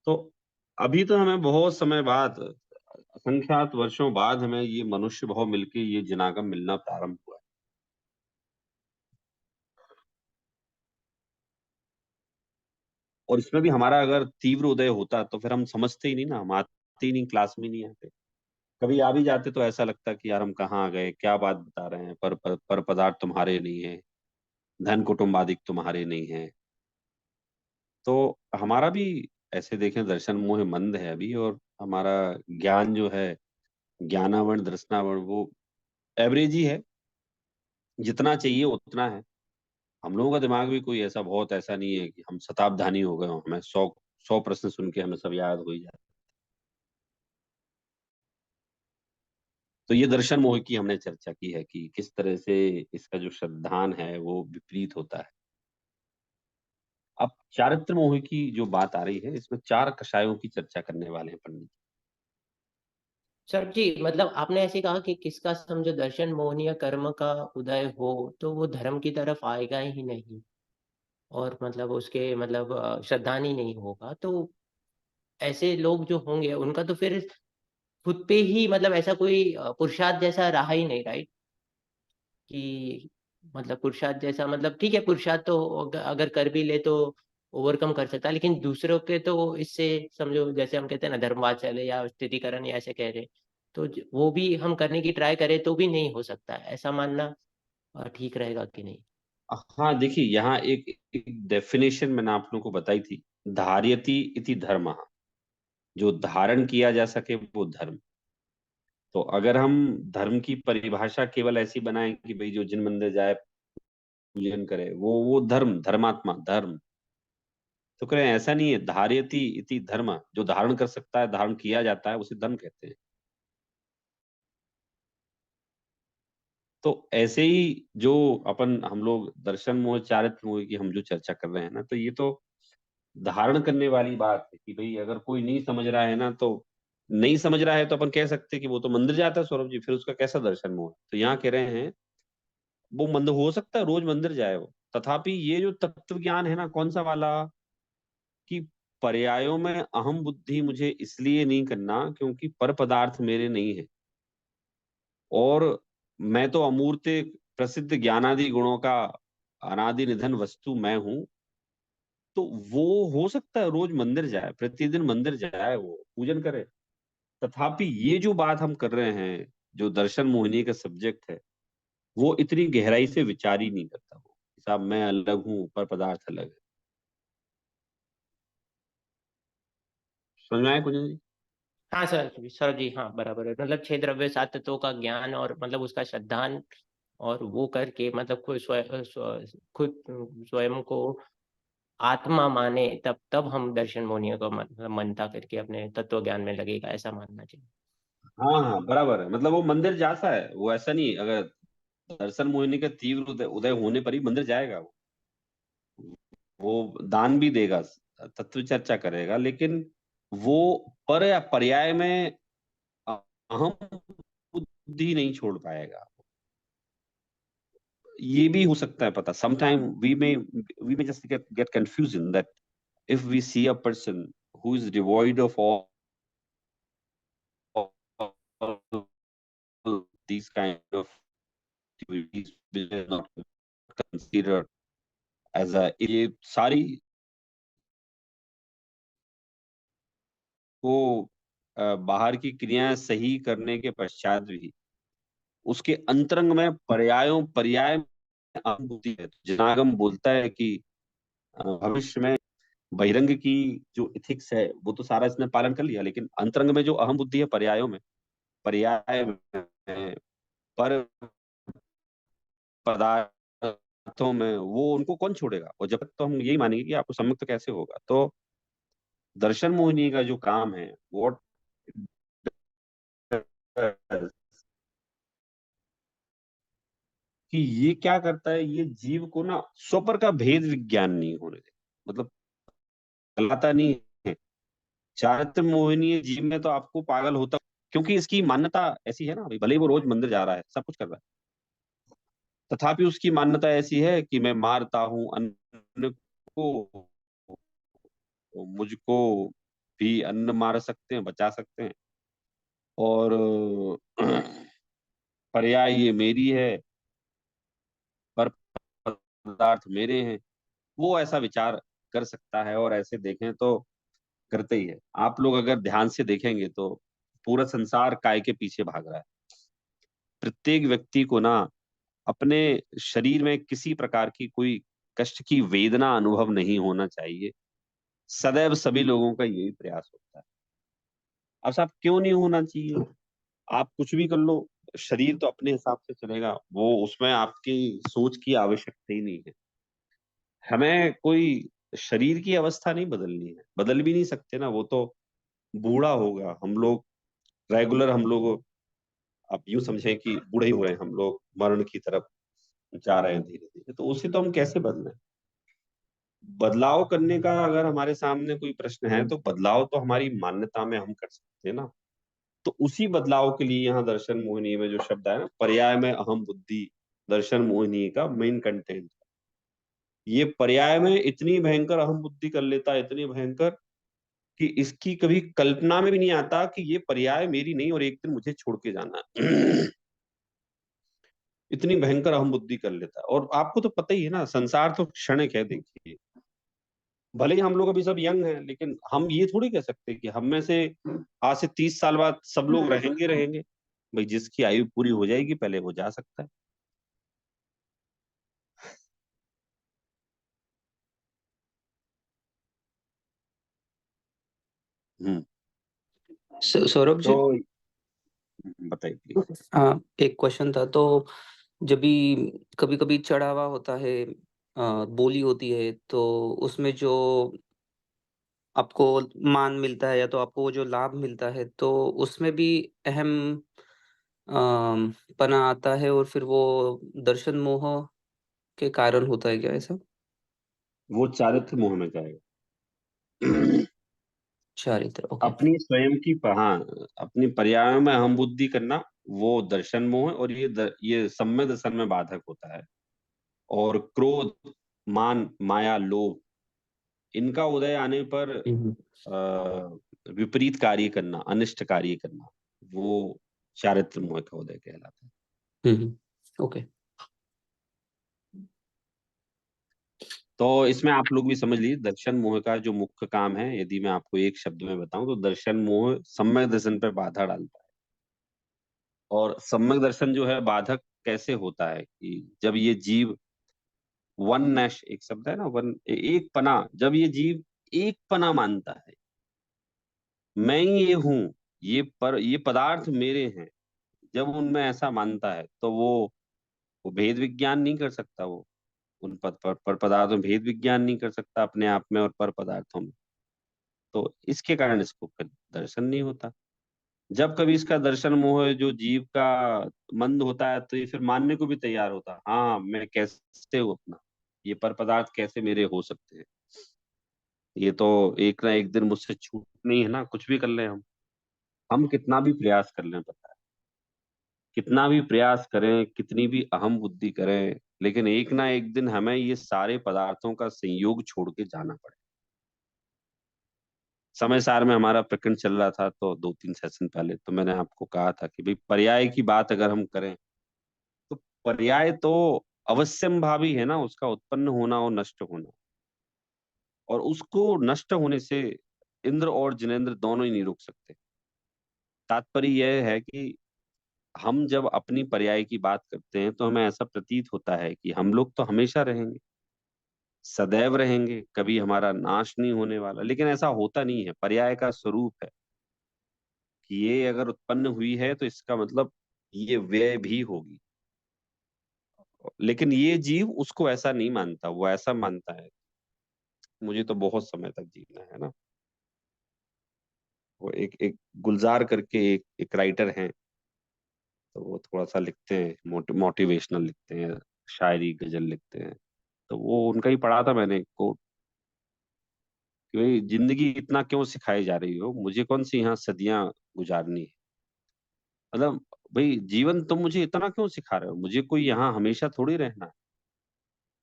तो अभी तो हमें बहुत समय बाद, असंख्यात वर्षों बाद हमें ये मनुष्य भाव मिलके ये जनागम मिलना प्रारंभ हुआ है। और इसमें भी हमारा अगर तीव्र उदय होता तो फिर हम समझते ही नहीं ना, हम आते ही नहीं, क्लास में नहीं आते। कभी आ भी जाते तो ऐसा लगता कि यार हम कहाँ आ गए, क्या बात बता रहे हैं, पर पदार्थ तुम्हारे नहीं है, धन कुटुंब आदि तुम्हारे नहीं है। तो हमारा भी ऐसे देखें दर्शन मोह मंद है अभी, और हमारा ज्ञान जो है, ज्ञानावरण दर्शनावरण, वो एवरेज ही है, जितना चाहिए उतना है। हम लोगों का दिमाग भी कोई ऐसा बहुत ऐसा नहीं है कि हम शताब्धानी हो गए हों, हमें 100 प्रश्न सुन के हमें सब याद हो ही जाए। तो ये दर्शन मोह की हमने चर्चा की है कि किस तरह से इसका जो श्रद्धान है वो विपरीत होता है। अब चारित्र मोह की जो बात आ रही है, इसमें 4 कषायों की चर्चा करने वाले हैं पंडित जी। सर जी, मतलब आपने ऐसे कहा कि किसका समझो दर्शन मोहनीय कर्म का उदय हो तो वो धर्म की तरफ आएगा ही नहीं, और मतलब उसके मतलब श्रद्धान ही नहीं होगा। तो ऐसे लोग जो होंगे उनका तो फिर खुद पे ही मतलब ऐसा कोई पुरुषार्थ जैसा रहा ही नहीं, राइट? कि मतलब पुरुषार्थ जैसा, मतलब ठीक है, पुरुषार्थ तो अगर कर भी ले तो ओवरकम कर सकता है, लेकिन दूसरों के तो इससे समझो, जैसे हम कहते हैं ना धर्मवाचल या स्थितिकरण या ऐसे कह रहे, तो वो भी हम करने की ट्राई करें तो भी नहीं हो सकता है, ऐसा मानना ठीक रहेगा कि नहीं? हाँ, देखिए यहाँ एक डेफिनेशन मैंने आप लोगों को बताई थी, धार्यति इति धर्मः, जो धारण किया जा सके वो धर्म। तो अगर हम धर्म की परिभाषा केवल ऐसी बनाएं कि भाई जो जिन मंदिर जाए पूजन करे, वो धर्म, धर्मात्मा धर्म, तो करें ऐसा नहीं है। धार्यति इति धर्म, जो धारण कर सकता है, धारण किया जाता है, उसे धर्म कहते हैं। तो ऐसे ही जो अपन हम लोग दर्शन मोह चारित्र मोह की हम जो चर्चा कर रहे हैं ना, तो ये तो धारण करने वाली बात है कि भाई अगर कोई नहीं समझ रहा है ना, तो नहीं समझ रहा है तो अपन कह सकते हैं कि वो तो मंदिर जाता है सौरभ जी, फिर उसका कैसा दर्शन मोह है। तो यहाँ कह रहे हैं वो मंदिर हो सकता है रोज मंदिर जाए वो, तथापि ये जो तत्व ज्ञान है ना, कौन सा वाला, कि पर्यायों में अहम बुद्धि मुझे इसलिए नहीं करना क्योंकि पर पदार्थ मेरे नहीं है, और मैं तो अमूर्त प्रसिद्ध ज्ञानादि गुणों का अनादि निधन वस्तु मैं हूं। तो वो हो सकता है रोज मंदिर जाए, प्रतिदिन मंदिर जाए, वो पूजन करे। तथापि ये जो बात हम कर रहे हैं, जो दर्शन मोहिनी का सब्जेक्ट है, वो इतनी गहराई से विचार ही नहीं करता वो, साहब मैं अलग हूँ पर पदार्थ अलग है। समझ में आया कुंजन जी? हाँ सर जी, हाँ बराबर है, मतलब छह द्रव्य सात तत्वों का ज्ञान और मतलब उसका श्रद्धान, और वो करके मतलब खुद स्वयं को आत्मा माने, तब तब हम दर्शन मोनियों को मतलब मनता करके अपने तत्व ज्ञान में लगेगा, ऐसा मानना चाहिए। हाँ हाँ बराबर है, मतलब वो मंदिर जाता है, वो ऐसा नहीं, अगर दर्शन मोहिनी का तीव्र उदय उदय होने पर ही मंदिर जाएगा वो दान भी देगा, तत्व चर्चा करेगा, लेकिन वो पर या पर्याय में अहम बुद्धि नहीं छोड़ पाएगा। ये भी हो सकता है, पता sometime we may just get confuse in that if we see a person who is devoid of all these kind of activities which is not considered as a, ये सारी को बाहर की क्रियाएं सही करने के पश्चात भी उसके अंतरंग में पर्याय में अनुभूति है। जनागम बोलता है कि भविष्य में बहिरंग की जो इथिक्स है वो तो सारा इसने पालन कर लिया, लेकिन अंतरंग में जो अहम बुद्धि है पर्यायों में, पर्याय में, पर पदार्थों में, वो उनको कौन छोड़ेगा। और जब तक तो हम यही मानेंगे कि आपको सम्यक कैसे होगा। तो दर्शन मोहिनी का जो काम है वो कि ये क्या करता है, ये जीव को ना स्वपर का भेद विज्ञान नहीं होने दे, मतलब गलाता नहीं है। चारित्र मोहिनी जीव में तो आपको पागल होता क्योंकि इसकी मान्यता ऐसी है ना, भले ही वो रोज मंदिर जा रहा है, सब कुछ कर रहा है, तथापि उसकी मान्यता ऐसी है कि मैं मारता हूँ अन्न को, तो मुझको भी अन्न मार सकते हैं, बचा सकते हैं, और पर्याय ये मेरी है, पर पदार्थ मेरे हैं। वो ऐसा विचार कर सकता है, और ऐसे देखें तो करते ही है। आप लोग अगर ध्यान से देखेंगे तो पूरा संसार काय के पीछे भाग रहा है। प्रत्येक व्यक्ति को ना अपने शरीर में किसी प्रकार की कोई कष्ट की वेदना अनुभव नहीं होना चाहिए। सदैव सभी लोगों का यही प्रयास होता है। अब साहब क्यों नहीं होना चाहिए? आप कुछ भी कर लो, शरीर तो अपने हिसाब से चलेगा, वो उसमें आपकी सोच की आवश्यकता ही नहीं है। हमें कोई शरीर की अवस्था नहीं बदलनी है, बदल भी नहीं सकते ना, वो तो बूढ़ा होगा। हम लोग रेगुलर, हम लोग आप यूं समझें कि बूढ़े ही हुए हैं, हम लोग मरण की तरफ जा रहे हैं धीरे धीरे, तो उसे तो हम कैसे बदलें? बदलाव करने का अगर हमारे सामने कोई प्रश्न है, तो बदलाव तो हमारी मान्यता में हम कर सकते हैं ना। तो उसी बदलाव के लिए यहाँ दर्शन मोहिनी में जो शब्द है ना, पर्याय में अहम बुद्धि, दर्शन मोहिनी का मेन कंटेंट। ये पर्याय में इतनी भयंकर अहम बुद्धि कर लेता है, इतनी भयंकर, कि इसकी कभी कल्पना में भी नहीं आता कि ये पर्याय मेरी नहीं और एक दिन मुझे छोड़ के जाना है। इतनी भयंकर अहम बुद्धि कर लेता है। और आपको तो पता ही है ना, संसार तो क्षणिक है। देखिए, भले ही हम लोग अभी सब यंग हैं, लेकिन हम ये थोड़ी कह सकते कि हम में से आज से 30 साल बाद सब लोग रहेंगे रहेंगे। भाई जिसकी आयु पूरी हो जाएगी पहले वो जा सकता है। हम्म। सौरभ तो जी, बताइए प्लीज। हाँ, एक क्वेश्चन था। तो जब भी कभी कभी चढ़ावा होता है, बोली होती है, तो उसमें जो आपको मान मिलता है या तो आपको वो जो लाभ मिलता है, तो उसमें भी अहम पना आता है, और फिर वो दर्शन मोह के कारण होता है क्या ऐसा? वो चारित्र मोह में जाएगा। चारित्र, ओके। अपनी स्वयं की, हाँ, अपनी पर्याय में अहम बुद्धि करना, वो दर्शन मोह है। और ये सम्यक दर्शन में बाधक होता है। और क्रोध, मान, माया, लोभ, इनका उदय आने पर हम्म। विपरीत कार्य करना, अनिष्ट कार्य करना, वो चारित्र मोह का उदय कहलाता है। ओके। तो इसमें आप लोग भी समझ लीजिए, दर्शन मोह का जो मुख्य काम है, यदि मैं आपको एक शब्द में बताऊं, तो दर्शन मोह सम्यक दर्शन पर बाधा डालता है। और सम्यक दर्शन जो है बाधक कैसे होता है कि जब ये जीव वन नैश, एक शब्द है ना, एक पना, जब ये जीव एक पना मानता है, मैं ही ये हूं, ये पदार्थ मेरे हैं, जब उनमें ऐसा मानता है, तो वो भेद विज्ञान नहीं कर सकता। वो उन पर पदार्थों में भेद विज्ञान नहीं कर सकता, अपने आप में और पर पदार्थों में। तो इसके कारण इसको फिर दर्शन नहीं होता। जब कभी इसका दर्शन मोह जो जीव का मंद होता है, तो ये फिर मानने को भी तैयार होता है, हाँ मैं कैसे हूँ अपना, ये पर पदार्थ कैसे मेरे हो सकते हैं। ये तो एक ना एक दिन मुझसे छूटनी है ना, कुछ भी कर लें हम कितना भी प्रयास कर लें, पता है, कितना भी प्रयास करें, कितनी भी अहम बुद्धि करें, लेकिन एक ना एक दिन हमें ये सारे पदार्थों का संयोग छोड़ के जाना पड़े। समय सार में हमारा प्रकरण चल रहा था, तो 2-3 सेशन पहले तो मैंने आपको कहा था कि भाई पर्याय की बात अगर हम करें, तो पर्याय तो अवश्यंभावी है ना, उसका उत्पन्न होना और नष्ट होना। और उसको नष्ट होने से इंद्र और जिनेंद्र दोनों ही नहीं रोक सकते। तात्पर्य यह है कि हम जब अपनी पर्याय की बात करते हैं, तो हमें ऐसा प्रतीत होता है कि हम लोग तो हमेशा रहेंगे, सदैव रहेंगे, कभी हमारा नाश नहीं होने वाला। लेकिन ऐसा होता नहीं है। पर्याय का स्वरूप है कि ये अगर उत्पन्न हुई है, तो इसका मतलब ये व्यय भी होगी। लेकिन ये जीव उसको ऐसा नहीं मानता, वो ऐसा मानता है मुझे तो बहुत समय तक जीना है ना। वो एक एक गुलजार करके एक राइटर हैं, तो वो थोड़ा सा लिखते हैं, मोटिवेशनल लिखते हैं, शायरी गजल लिखते हैं। तो वो उनका ही पढ़ा था मैंने कोट, कि भाई जिंदगी इतना क्यों सिखाई जा रही हो, मुझे कौन सी यहाँ सदियां गुजारनी है। मतलब भाई जीवन तुम मुझे इतना क्यों सिखा रहे हो, मुझे कोई यहाँ हमेशा थोड़ी रहना है।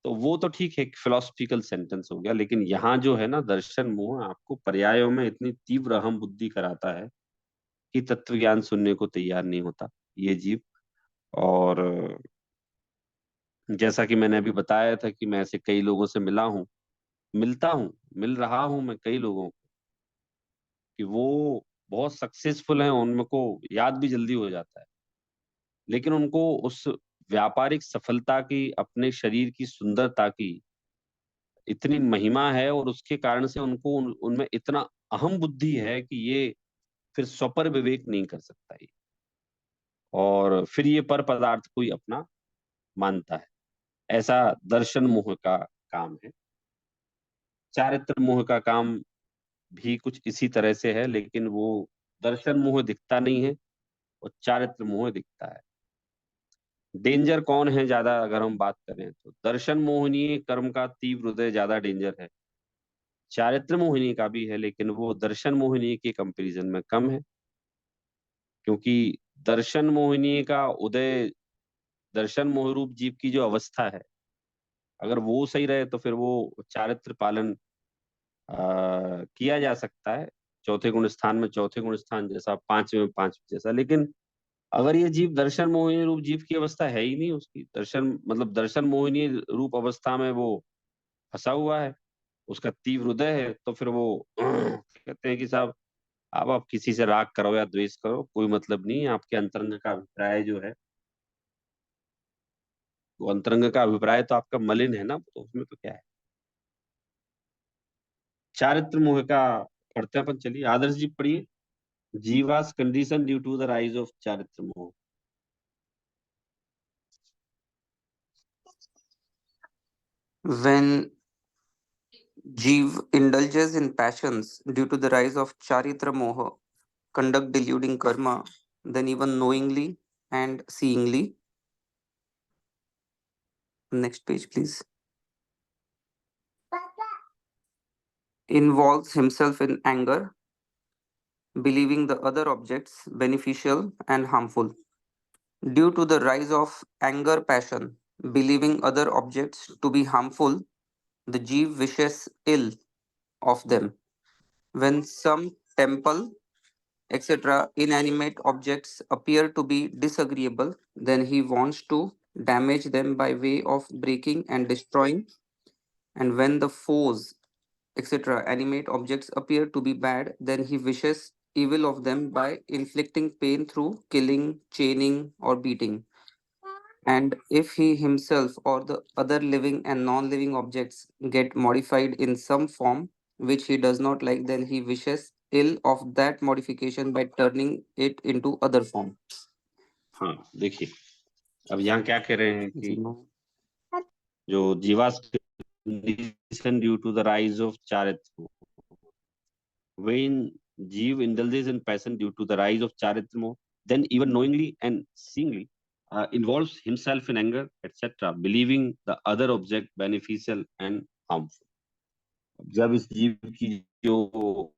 तो वो तो ठीक है, फिलोसफिकल सेंटेंस हो गया, लेकिन यहाँ जो है ना, दर्शन मोह आपको पर्यायों में इतनी तीव्र अहम बुद्धि कराता है कि तत्व ज्ञान सुनने को तैयार नहीं होता ये जीव। और जैसा कि मैंने अभी बताया था कि मैं ऐसे कई लोगों से मिला हूँ, मिलता हूँ, मिल रहा हूँ मैं कई लोगों को, कि वो बहुत सक्सेसफुल हैं, उनको याद भी जल्दी हो जाता है, लेकिन उनको उस व्यापारिक सफलता की, अपने शरीर की सुंदरता की इतनी महिमा है, और उसके कारण से उनको उनमें इतना अहम बुद्धि है कि ये फिर स्वपर विवेक नहीं कर सकता ये, और फिर ये पर पदार्थ को ही अपना मानता है। ऐसा दर्शन मोह का काम है। चारित्र मोह का काम भी कुछ इसी तरह से है, लेकिन वो दर्शन मोह दिखता नहीं है और चारित्र मोह दिखता है। डेंजर कौन है ज्यादा, अगर हम बात करें तो दर्शन मोहनीय कर्म का तीव्र हृदय ज्यादा डेंजर है। चारित्र मोहिनी का भी है, लेकिन वो दर्शन मोहिनी के कंपैरिजन में कम है, क्योंकि दर्शन मोहिनी का उदय, दर्शन मोहरूप जीव की जो अवस्था है, अगर वो सही रहे तो फिर वो चारित्र पालन किया जा सकता है, चौथे गुण स्थान में चौथे गुण स्थान जैसा, पांचवें में पांचवें जैसा। लेकिन अगर ये जीव दर्शन मोहिनी रूप जीव की अवस्था है ही नहीं, उसकी दर्शन मतलब दर्शन मोहिनी रूप अवस्था में वो फंसा हुआ है, उसका तीव्र हृदय है, तो फिर वो कहते हैं कि साहब आप किसी से राग करो या द्वेष करो, कोई मतलब नहीं है, आपके अंतरंग का अभिप्राय जो है, वो अंतरंग का अभिप्राय तो आपका मलिन है ना, तो उसमें तो क्या है। चारित्र मोह का पढ़ते हैं अपन, चलिए आदर्श जी पढ़िए। जीवास condition due to the rise of चारित्र मोह। When Jeev indulges in passions due to the rise of Charitra Moha, conduct deluding karma, then even knowingly and seeingly. Next page, please. Involves himself in anger, believing the other objects beneficial and harmful. Due to the rise of anger passion, believing other objects to be harmful, the Jeev wishes ill of them. When some temple, etc., inanimate objects appear to be disagreeable, then he wants to damage them by way of breaking and destroying. And when the foes, etc., animate objects appear to be bad, then he wishes evil of them by inflicting pain through killing, chaining, or beating. And if he himself or the other living and non living objects get modified in some form which he does not like, then he wishes ill of that modification by turning it into other form. हाँ देखिए, अब यहाँ क्या कह रहे हैं कि जी। जो जीवास condition due to the rise of चारित्र, when जीव indulges in passion due to the rise of charitra, then even knowingly and seeingly involves himself in anger, etc., believing the other object beneficial and harmful. जब इस जीव की जो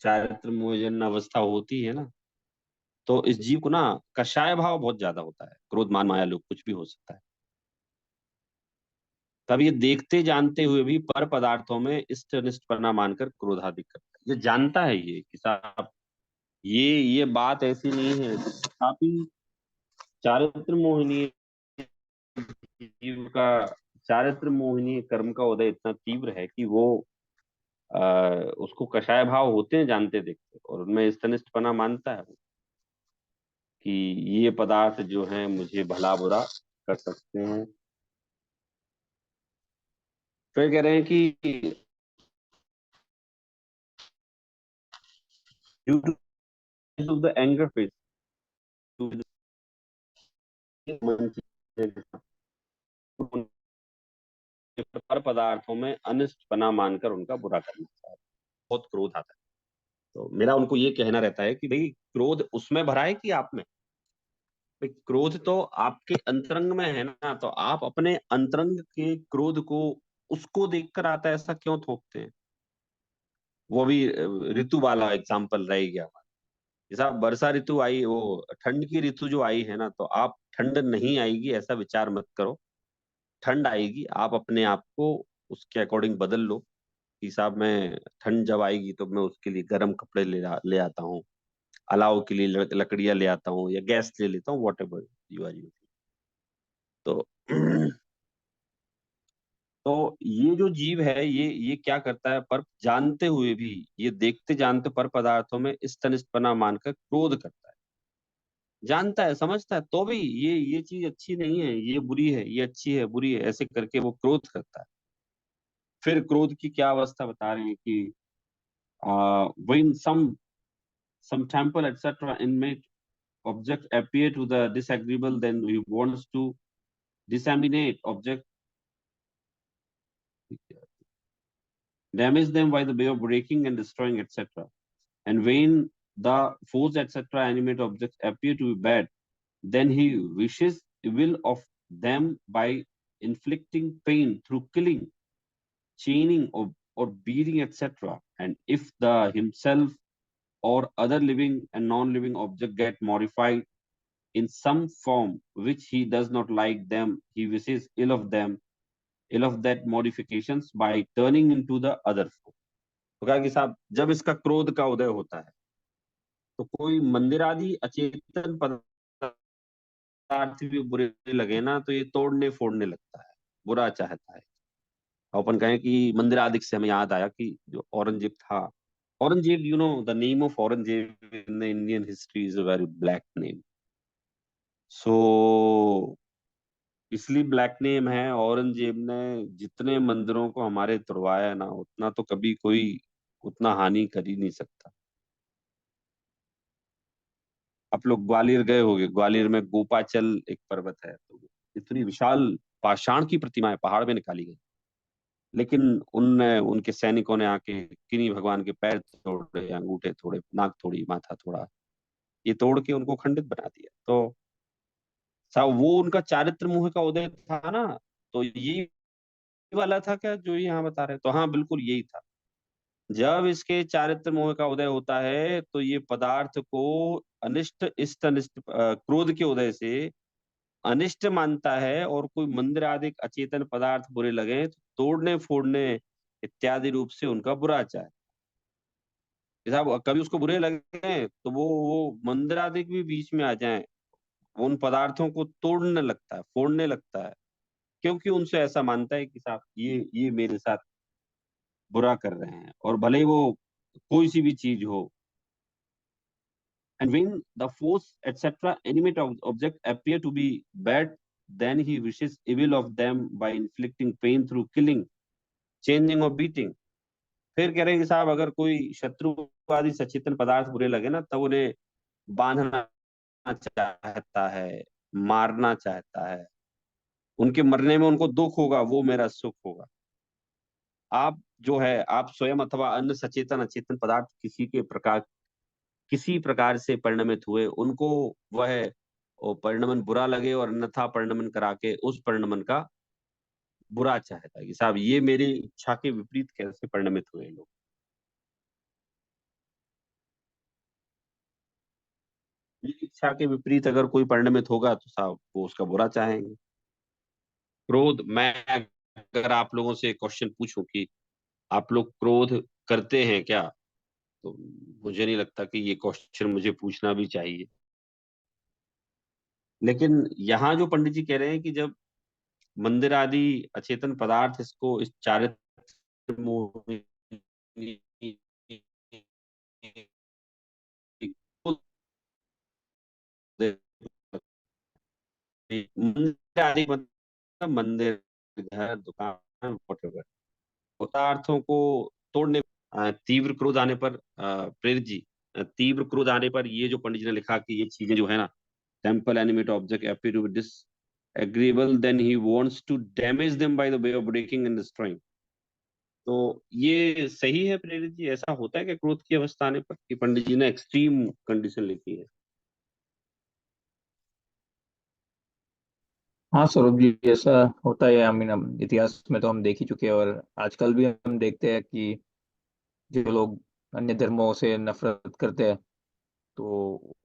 चारित्र मोहजन अवस्था होती है ना, तो इस जीव को ना कषाय भाव बहुत ज्यादा होता है, क्रोध मान माया लोग कुछ भी हो सकता है। तब ये देखते जानते हुए भी पर पदार्थों में इष्ट अनिष्टपना मानकर क्रोधाधिक करता है। ये जानता है ये कि साहब ये बात ऐसी नहीं है, तथापि चारित्र मोहिनी जीव का, चारित्र मोहिनी कर्म का उदय इतना तीव्र है कि वो उसको कषाय भाव होते हैं जानते देखते, और उनमें स्तनिष्ठपना मानता है वो, कि ये पदार्थ जो है मुझे भला बुरा कर सकते हैं। फिर कह रहे हैं कि due to the anger face, पर पदार्थों में अनिष्टपना मानकर उनका बुरा करना चाहता है, बहुत क्रोध आता है। तो मेरा उनको ये कहना रहता है कि भाई क्रोध उसमें भरा है कि आप में, भाई क्रोध तो आपके अंतरंग में है ना, तो आप अपने अंतरंग के क्रोध को उसको देखकर आता है ऐसा क्यों थोपते हैं। वो भी ऋतु वाला एग्जाम्पल रह गया। जैसा वर्षा ऋतु आई, वो ठंड की ऋतु जो आई है ना, तो आप ठंड नहीं आएगी ऐसा विचार मत करो, ठंड आएगी, आप अपने आप को उसके अकॉर्डिंग बदल लो कि साहब मैं ठंड जब आएगी तो मैं उसके लिए गर्म कपड़े ले आता हूँ, अलाव के लिए लकड़ियां ले आता हूँ या गैस ले लेता हूँ, whatever you are using. तो तो ये जो जीव है, ये क्या करता है, पर जानते हुए भी, ये देखते जानते पर पदार्थों में स्तनिष्ठपना मानकर क्रोध करता है। जानता है, समझता है, तो भी ये चीज अच्छी नहीं है, ये बुरी है, ये अच्छी है, बुरी है, ऐसे करके वो क्रोध करता है। फिर क्रोध की क्या अवस्था बता रहे हैं कि when some temple etc inmate object appear to the disagreeable, then he wants to disseminate object, damage them by the way of breaking and destroying etc. And when the foes etc animate objects appear to be bad, then he wishes evil of them by inflicting pain through killing, chaining, or beating etc. And if the himself or other living and non-living object get modified in some form which he does not like them, he wishes ill of them, ill of that modifications by turning into the other form. तो कहा कि साहब जब इसका क्रोध का उदय होता है तो कोई मंदिर आदि अचेतन पदार्थ भी बुरे लगे ना तो ये तोड़ने फोड़ने लगता है, बुरा चाहता है। अपन कहें कि मंदिर आदि से हमें याद आया कि जो औरंगजेब था, Aurangzeb, you know the name of Aurangzeb in the Indian history is a very black name. So इसलिए ब्लैक नेम है, औरंगजेब ने जितने मंदिरों को हमारे तुड़वाया ना, उतना तो कभी कोई उतना हानि कर ही नहीं सकता। आप लोग ग्वालियर गए होंगे, ग्वालियर में गोपाचल एक पर्वत है, तो इतनी विशाल पाषाण की प्रतिमाएं पहाड़ में निकाली गई, लेकिन उनने, उनके सैनिकों ने आके किन्हीं भगवान के पैर तोड़े, अंगूठे तोड़े, नाक तोड़ी, माथा तोड़ा, ये तोड़ के उनको खंडित बना दिया। तो साहब वो उनका चारित्र मोह का उदय था ना, तो ये वाला था क्या जो ये यहाँ बता रहे हैं? तो हाँ, बिल्कुल यही था। जब इसके चारित्र मोह का उदय होता है तो ये पदार्थ को अनिष्ट, इष्ट अनिष्ट, क्रोध के उदय से अनिष्ट मानता है, और कोई मंदिर आदि अचेतन पदार्थ बुरे लगे तो तोड़ने फोड़ने इत्यादि रूप से उनका बुरा चाहे। साहब कभी उसको बुरे लगे तो वो मंदिर आदि भी बीच में आ जाएं, उन पदार्थों को तोड़ने लगता है, फोड़ने लगता है, क्योंकि उनसे ऐसा मानता है कि साहब ये मेरे साथ बुरा कर रहे हैं, और भले ही वो कोई सी भी चीज हो। And when the force etc. animate object appear to be bad, then he wishes evil of them by inflicting pain through killing, changing or beating. फिर कह रहे हैं कि साहब अगर कोई शत्रु आदि सचेतन पदार्थ बुरे लगे ना, तब उन्हें बांधना चाहता है, मारना चाहता है, उनके मरने में उनको दुख होगा, वो मेरा सुख होगा। आप जो है, आप स्वयं अथवा अन्य सचेतन अचेतन पदार्थ किसी प्रकार से परिणमित हुए, उनको वह परिणमन बुरा लगे और अन्यथा परिणमन करा के उस परिणमन का बुरा चाहता है कि साहब ये मेरी इच्छा के विपरीत कैसे परिणमित हुए लोग। मेरी इच्छा के विपरीत अगर कोई परिणमित होगा तो साहब वो उसका बुरा चाहेंगे। क्रोध, मैं अगर आप लोगों से क्वेश्चन पूछूं कि आप लोग क्रोध करते हैं क्या, तो मुझे नहीं लगता कि ये क्वेश्चन मुझे पूछना भी चाहिए। लेकिन यहाँ जो पंडित जी कह रहे हैं कि जब मंदिर आदि अचेतन पदार्थ इसको इस चारित्र मोह में मंदिर आदि मतलब मंदिर, घर, दुकान, whatever, पदार्थों को तोड़ने, तीव्र क्रोध आने पर, प्रेरित जी, तीव्र क्रोध आने पर ये जो पंडित जी ने लिखा कि ये चीजें जो है ना, temple animate object appear to be disagreeable, then he wants to damage them by the way of breaking and destroying. तो ये सही है प्रेरित जी, ऐसा होता है कि क्रोध की अवस्था आने पर, कि पंडित जी ने एक्सट्रीम कंडीशन लिखी है? हाँ सौरभ जी, ऐसा होता है। आई मीन हम इतिहास में तो हम देख ही चुके हैं, और आजकल भी हम देखते हैं कि जो लोग अन्य धर्मों से नफरत करते हैं तो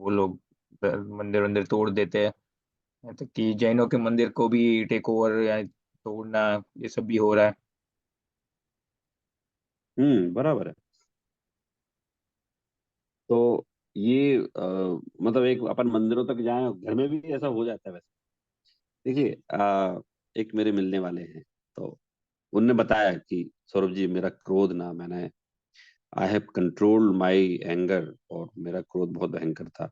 वो लोग मंदिर वंदिर तोड़ देते हैं। यहाँ तक कि जैनों के मंदिर को भी टेक ओवर या तोड़ना, ये सब भी हो रहा है। बराबर है। तो ये मतलब एक अपन मंदिरों तक जाएं, घर में भी ऐसा हो जाता है वैसे। देखिए एक मेरे मिलने वाले हैं, तो उनने बताया कि सौरभ जी, मेरा क्रोध ना, मैंने I have controlled my anger, और मेरा क्रोध बहुत भयंकर था।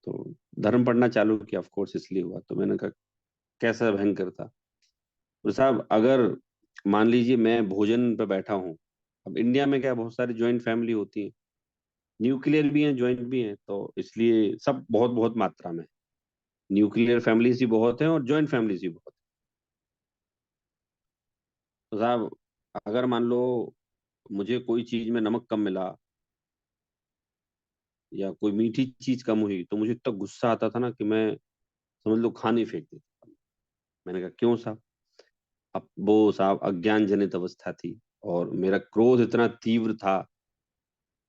तो धर्म पढ़ना चालू किया, ऑफ कोर्स इसलिए हुआ। तो मैंने कहा कैसा भयंकर था? तो साहब, अगर मान लीजिए मैं भोजन पे बैठा हूँ, अब इंडिया में क्या बहुत सारी ज्वाइंट फैमिली होती है, न्यूक्लियर भी हैं ज्वाइंट भी हैं, तो इसलिए सब बहुत बहुत मात्रा में, न्यूक्लियर फैमिलीज भी बहुत हैं और ज्वाइंट फैमिलीज भी बहुत हैं। तो साहब, अगर मान लो मुझे कोई चीज में नमक कम मिला या कोई मीठी चीज कम हुई, तो मुझे इतना गुस्सा आता था ना कि मैं समझ लो खाने ही फेंक देता। मैंने कहा क्यों साहब? अब वो साहब अज्ञान जनित अवस्था थी, और मेरा क्रोध इतना तीव्र था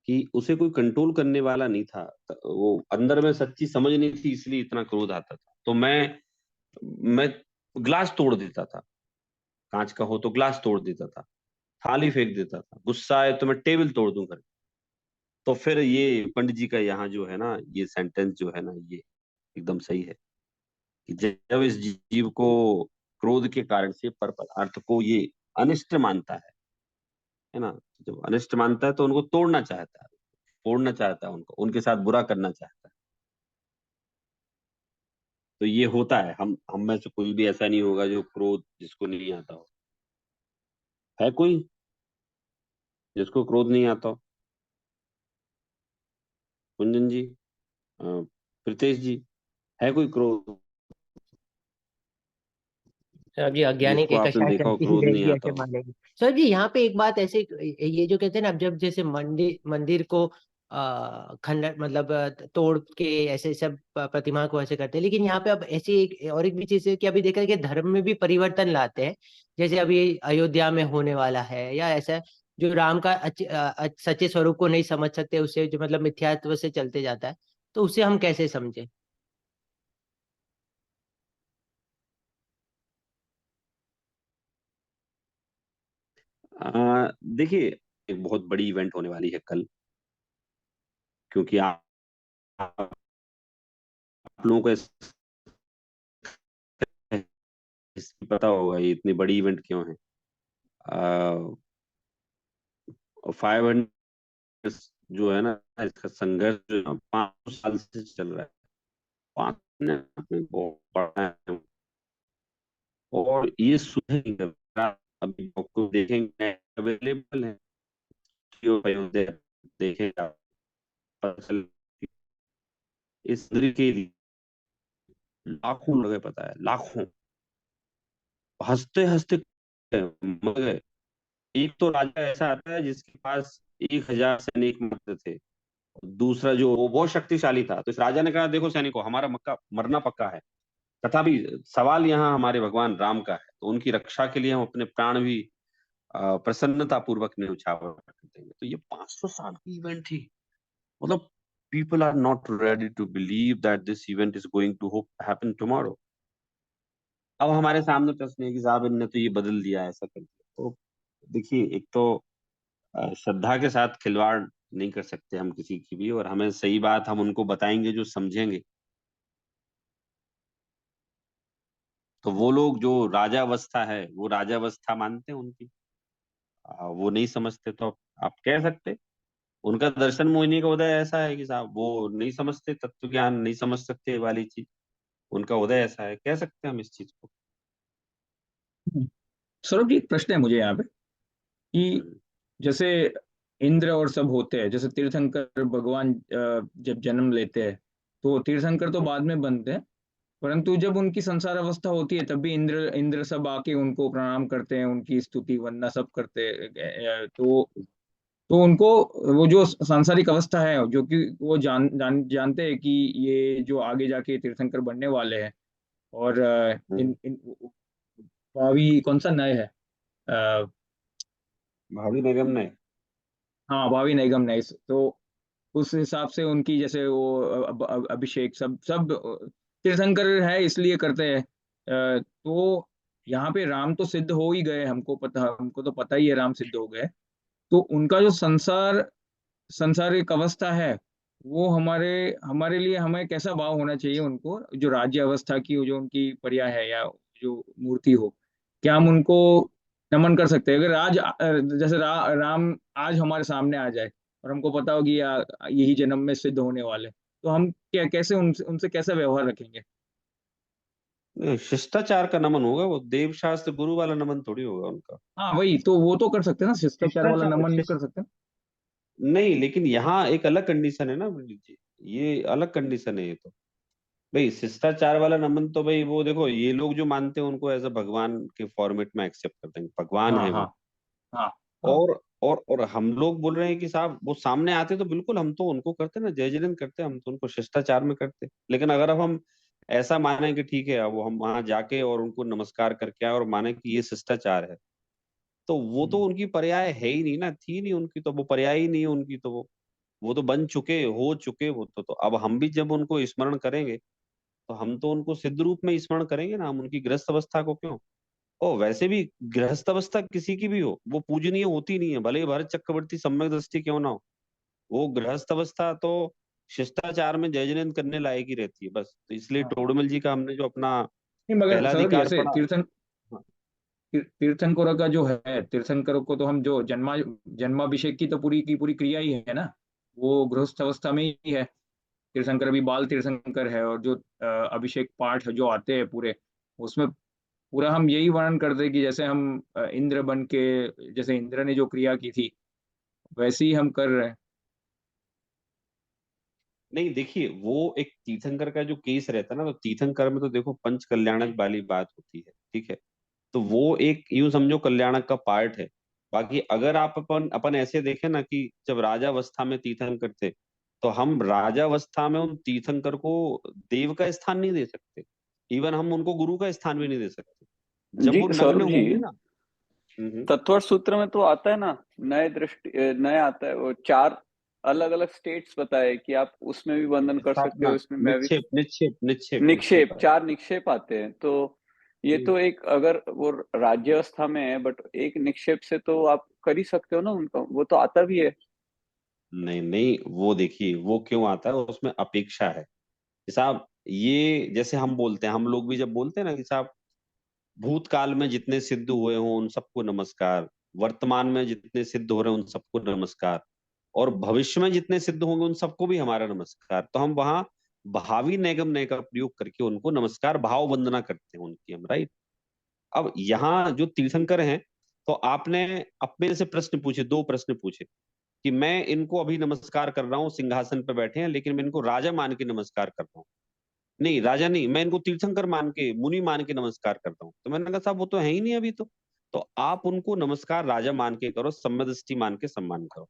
कि उसे कोई कंट्रोल करने वाला नहीं था। वो अंदर में सच्ची समझ नहीं थी, इसलिए इतना क्रोध आता था। तो मैं ग्लास तोड़ देता था, कांच का हो तो ग्लास तोड़ देता था, थाली फेंक देता था, गुस्सा आए तो मैं टेबल तोड़ दूं घर। तो फिर ये पंडित जी का यहाँ जो है ना, ये सेंटेंस जो है ना, ये एकदम सही है कि जब इस जीव को क्रोध के कारण से पर पदार्थ को ये अनिष्ट मानता है ना, जब अनिष्ट मानता है तो उनको तोड़ना चाहता है, फोड़ना चाहता है, उनको उनके साथ बुरा करना चाहता है। तो ये होता है, हम में से कोई भी ऐसा नहीं होगा जो क्रोध जिसको नहीं आता हो। है कोई जिसको क्रोध नहीं आता हो? कुंजन जी, अ, प्रीतेश जी, है कोई क्रोध सर जी अज्ञानी जिसको के आपने कषाय देखा हो चलती ही क्रोध नहीं रहेगी आता ऐसे हो? मानेगी। सर जी यहाँ पे एक बात ऐसे, ये जो कहते हैं ना, अब जब जैसे मंदिर मंदिर को खंडन मतलब तोड़ के ऐसे सब प्रतिमा को ऐसे करते हैं, लेकिन यहाँ पे अब ऐसी एक और एक भी चीज है कि अभी देखा है कि धर्म में भी परिवर्तन लाते हैं। जैसे अभी अयोध्या में होने वाला है, या ऐसा जो राम का सच्चे स्वरूप को नहीं समझ सकते, उससे जो मतलब मिथ्यात्व से चलते जाता है, तो उसे हम कैसे समझे? देखिए, एक बहुत बड़ी इवेंट होने वाली है कल, क्योंकि आप लोगों को पता होगा ये इतनी बड़ी इवेंट क्यों है। 500 जो है ना, इसका संघर्ष जो है ना, 500 साल से चल रहा है। 5 में बहुत बड़ा है, और ये सुधेगा। अभी आपको देखेंगे अवेलेबल है, देखेगा, पता चल इस नगरी के लिए लाखों लोग हैं, पता है, लाखों हंसते हंसते मर गए। एक तो राजा ऐसा आता है जिसके पास 1000 सैनिक मात्र थे, दूसरा जो वो बहुत शक्तिशाली था, तो इस राजा ने कहा देखो सैनिकों, हमारा मक्का मरना पक्का है, तथापि सवाल यहाँ हमारे भगवान राम का है, तो उनकी रक्षा के लिए हम अपने प्राण भी प्रसन्नता पूर्वक न्यौछावर कर देंगे। तो ये 500 साल की इवेंट थी, मतलब people are not ready to believe that this event is going to happen tomorrow। अब हमारे सामने प्रश्न है कि साहब इनने तो ये बदल दिया, ऐसा कर दिया। तो देखिए, एक तो श्रद्धा के साथ खिलवाड़ नहीं कर सकते हम किसी की भी, और हमें सही बात हम उनको बताएंगे जो समझेंगे। तो वो लोग जो राजावस्था है वो राजावस्था मानते हैं उनकी, वो नहीं समझते, तो आप कह सकते उनका दर्शन मोहिनी का उदय ऐसा है कि साहब वो नहीं समझते, तत्व ज्ञान नहीं समझ सकते वाली चीज, उनका उदय ऐसा है, कह सकते हैं हम इस चीज को। सौरभ जी, एक प्रश्न है मुझे यहाँ पे कि हम्म, जैसे इंद्र और सब होते हैं, जैसे तीर्थंकर भगवान जब जन्म लेते हैं तो तीर्थंकर तो बाद में बनते हैं, परंतु जब उनकी संसार अवस्था होती है तब भी इंद्र इंद्र सब आके उनको प्रणाम करते हैं, उनकी स्तुति वंदना सब करते हैं। तो उनको वो जो सांसारिक अवस्था है, जो कि वो जानते हैं कि ये जो आगे जाके तीर्थंकर बनने वाले हैं, और हम्म। इन भावी कौन सा नय है, भावी निगम ने। हाँ भावी निगम नय, तो उस हिसाब से उनकी जैसे वो अभिषेक सब सब तीर्थंकर है इसलिए करते हैं। तो यहाँ पे राम तो सिद्ध हो ही गए, हमको तो पता ही है राम सिद्ध हो गए। तो उनका जो संसारिक अवस्था है वो हमारे हमारे लिए हमें कैसा भाव होना चाहिए उनको, जो राज्य अवस्था की जो उनकी पर्याय है या जो मूर्ति हो, क्या हम उनको नमन कर सकते हैं? अगर आज जैसे राम आज हमारे सामने आ जाए और हमको पता होगी यही जन्म में सिद्ध होने वाले, तो हम क्या कैसे उनसे उनसे कैसा व्यवहार रखेंगे? शिष्टाचार का नमन होगा, वो देव शास्त्र गुरु वाला नमन थोड़ी होगा उनका। हाँ वही तो, वो तो कर सकते हैं ना, शिष्टाचार वाला शिष्टाचार नमन कर सकते हैं। नहीं, लेकिन यहाँ एक अलग कंडीशन है ना पंडित जी, ये अलग कंडीशन है ये तो। भाई शिष्टाचार वाला नमन तो भाई वो देखो, ये लोग जो मानते हैं उनको एज अ भगवान के फॉर्मेट में एक्सेप्ट करते हैं, भगवान हाँ है हाँ वो। हाँ हाँ। और हम लोग बोल रहे हैं कि साहब वो सामने आते तो बिल्कुल हम तो उनको करते ना, जय जयन करते, हम तो उनको शिष्टाचार में करते। लेकिन अगर अब हम ऐसा माने कि ठीक है अब वो हम वहां जाके और उनको नमस्कार करके आए और माने कि ये शिष्टाचार है, तो वो तो उनकी पर्याय है ही नहीं ना, थी नहीं उनकी, तो वो पर्याय ही नहीं है उनकी, तो वो तो बन चुके, हो चुके वो तो अब हम भी जब उनको स्मरण करेंगे तो हम तो उनको सिद्ध रूप में स्मरण करेंगे ना, हम उनकी गृहस्थ अवस्था को क्यों। ओ वैसे भी गृहस्थ अवस्था किसी की भी हो वो पूजनीय होती नहीं है, भले ही भरत चक्रवर्ती सम्यक दृष्टि क्यों ना हो। वो गृहस्थ अवस्था तो शिष्टाचार में जय जयंत करने लायक ही रहती है बस। तो इसलिए हाँ टोडरमल जी का हमने जो अपना नहीं, मगर पहला सौरभ जी, अधिकार ऐसे पढ़ा। हाँ, तीर्थंकरों का जो है, तीर्थंकरों को तो हम जो जन्माभिषेक की पूरी क्रिया ही है ना, वो गृहस्थ अवस्था में ही है। तीर्थंकर अभी बाल तीर्थंकर है, और जो अभिषेक पाठ जो आते हैं पूरे, उसमें पूरा हम यही वर्णन करते हैं कि जैसे हम इंद्र बन के, जैसे इंद्र ने जो क्रिया की थी वैसे ही हम कर रहे हैं। नहीं देखिए वो एक तीर्थंकर का जो केस रहता है ना, तो तीर्थंकर में तो देखो पंच कल्याणक वाली बात होती है, ठीक है। तो वो एक यूं समझो कल्याणक का पार्ट है। बाकी अगर आप अपन अपन ऐसे देखें ना कि जब राजावस्था में तीर्थंकर थे, तो हम राजावस्था में उन तीर्थंकर को देव का स्थान नहीं दे सकते, इवन हम उनको गुरु का स्थान भी नहीं दे सकते जब जी वो नग्न सौरभ जी, होंगे ना। तत्व सूत्र में तो आता है ना, नए आता है वो, 4 अलग अलग स्टेट्स बताए कि आप उसमें भी बंधन कर सकते स्थापना, हो, इसमें मैं भी। निक्षेप निक्षेप निक्षेप निक्षेप, निक्षेप आया। 4 निक्षेप आते हैं। तो ये हम्म, तो एक, अगर वो राज्य अवस्था में है, बट एक निक्षेप से तो आप कर ही सकते हो ना उनका, वो तो आता भी है। नहीं नहीं, वो देखिए वो क्यों आता है, उसमें अपेक्षा है कि साहब ये जैसे हम बोलते हैं, हम लोग भी जब बोलते हैं ना कि साहब भूतकाल में जितने सिद्ध हुए हों उन सबको नमस्कार, वर्तमान में जितने सिद्ध हो रहे हैं उन सबको नमस्कार, और भविष्य में जितने सिद्ध होंगे उन सबको भी हमारा नमस्कार। तो हम वहां भावी नैगम नय का प्रयोग करके उनको नमस्कार भाव वंदना करते हैं उनकी हम, राइट। अब यहाँ जो तीर्थंकर हैं, तो आपने अपने से प्रश्न पूछे, 2 प्रश्न पूछे कि मैं इनको अभी नमस्कार कर रहा हूँ, सिंहासन पर बैठे हैं, लेकिन मैं इनको राजा मान के नमस्कार कर रहा हूँ। नहीं राजा नहीं, मैं इनको तीर्थंकर मान के, मुनि मान के नमस्कार करता हूँ। तो मैंने कहा साहब वो तो है ही नहीं अभी तो आप उनको नमस्कार राजा मान के करो, सम्यदृष्टि मान के सम्मान करो।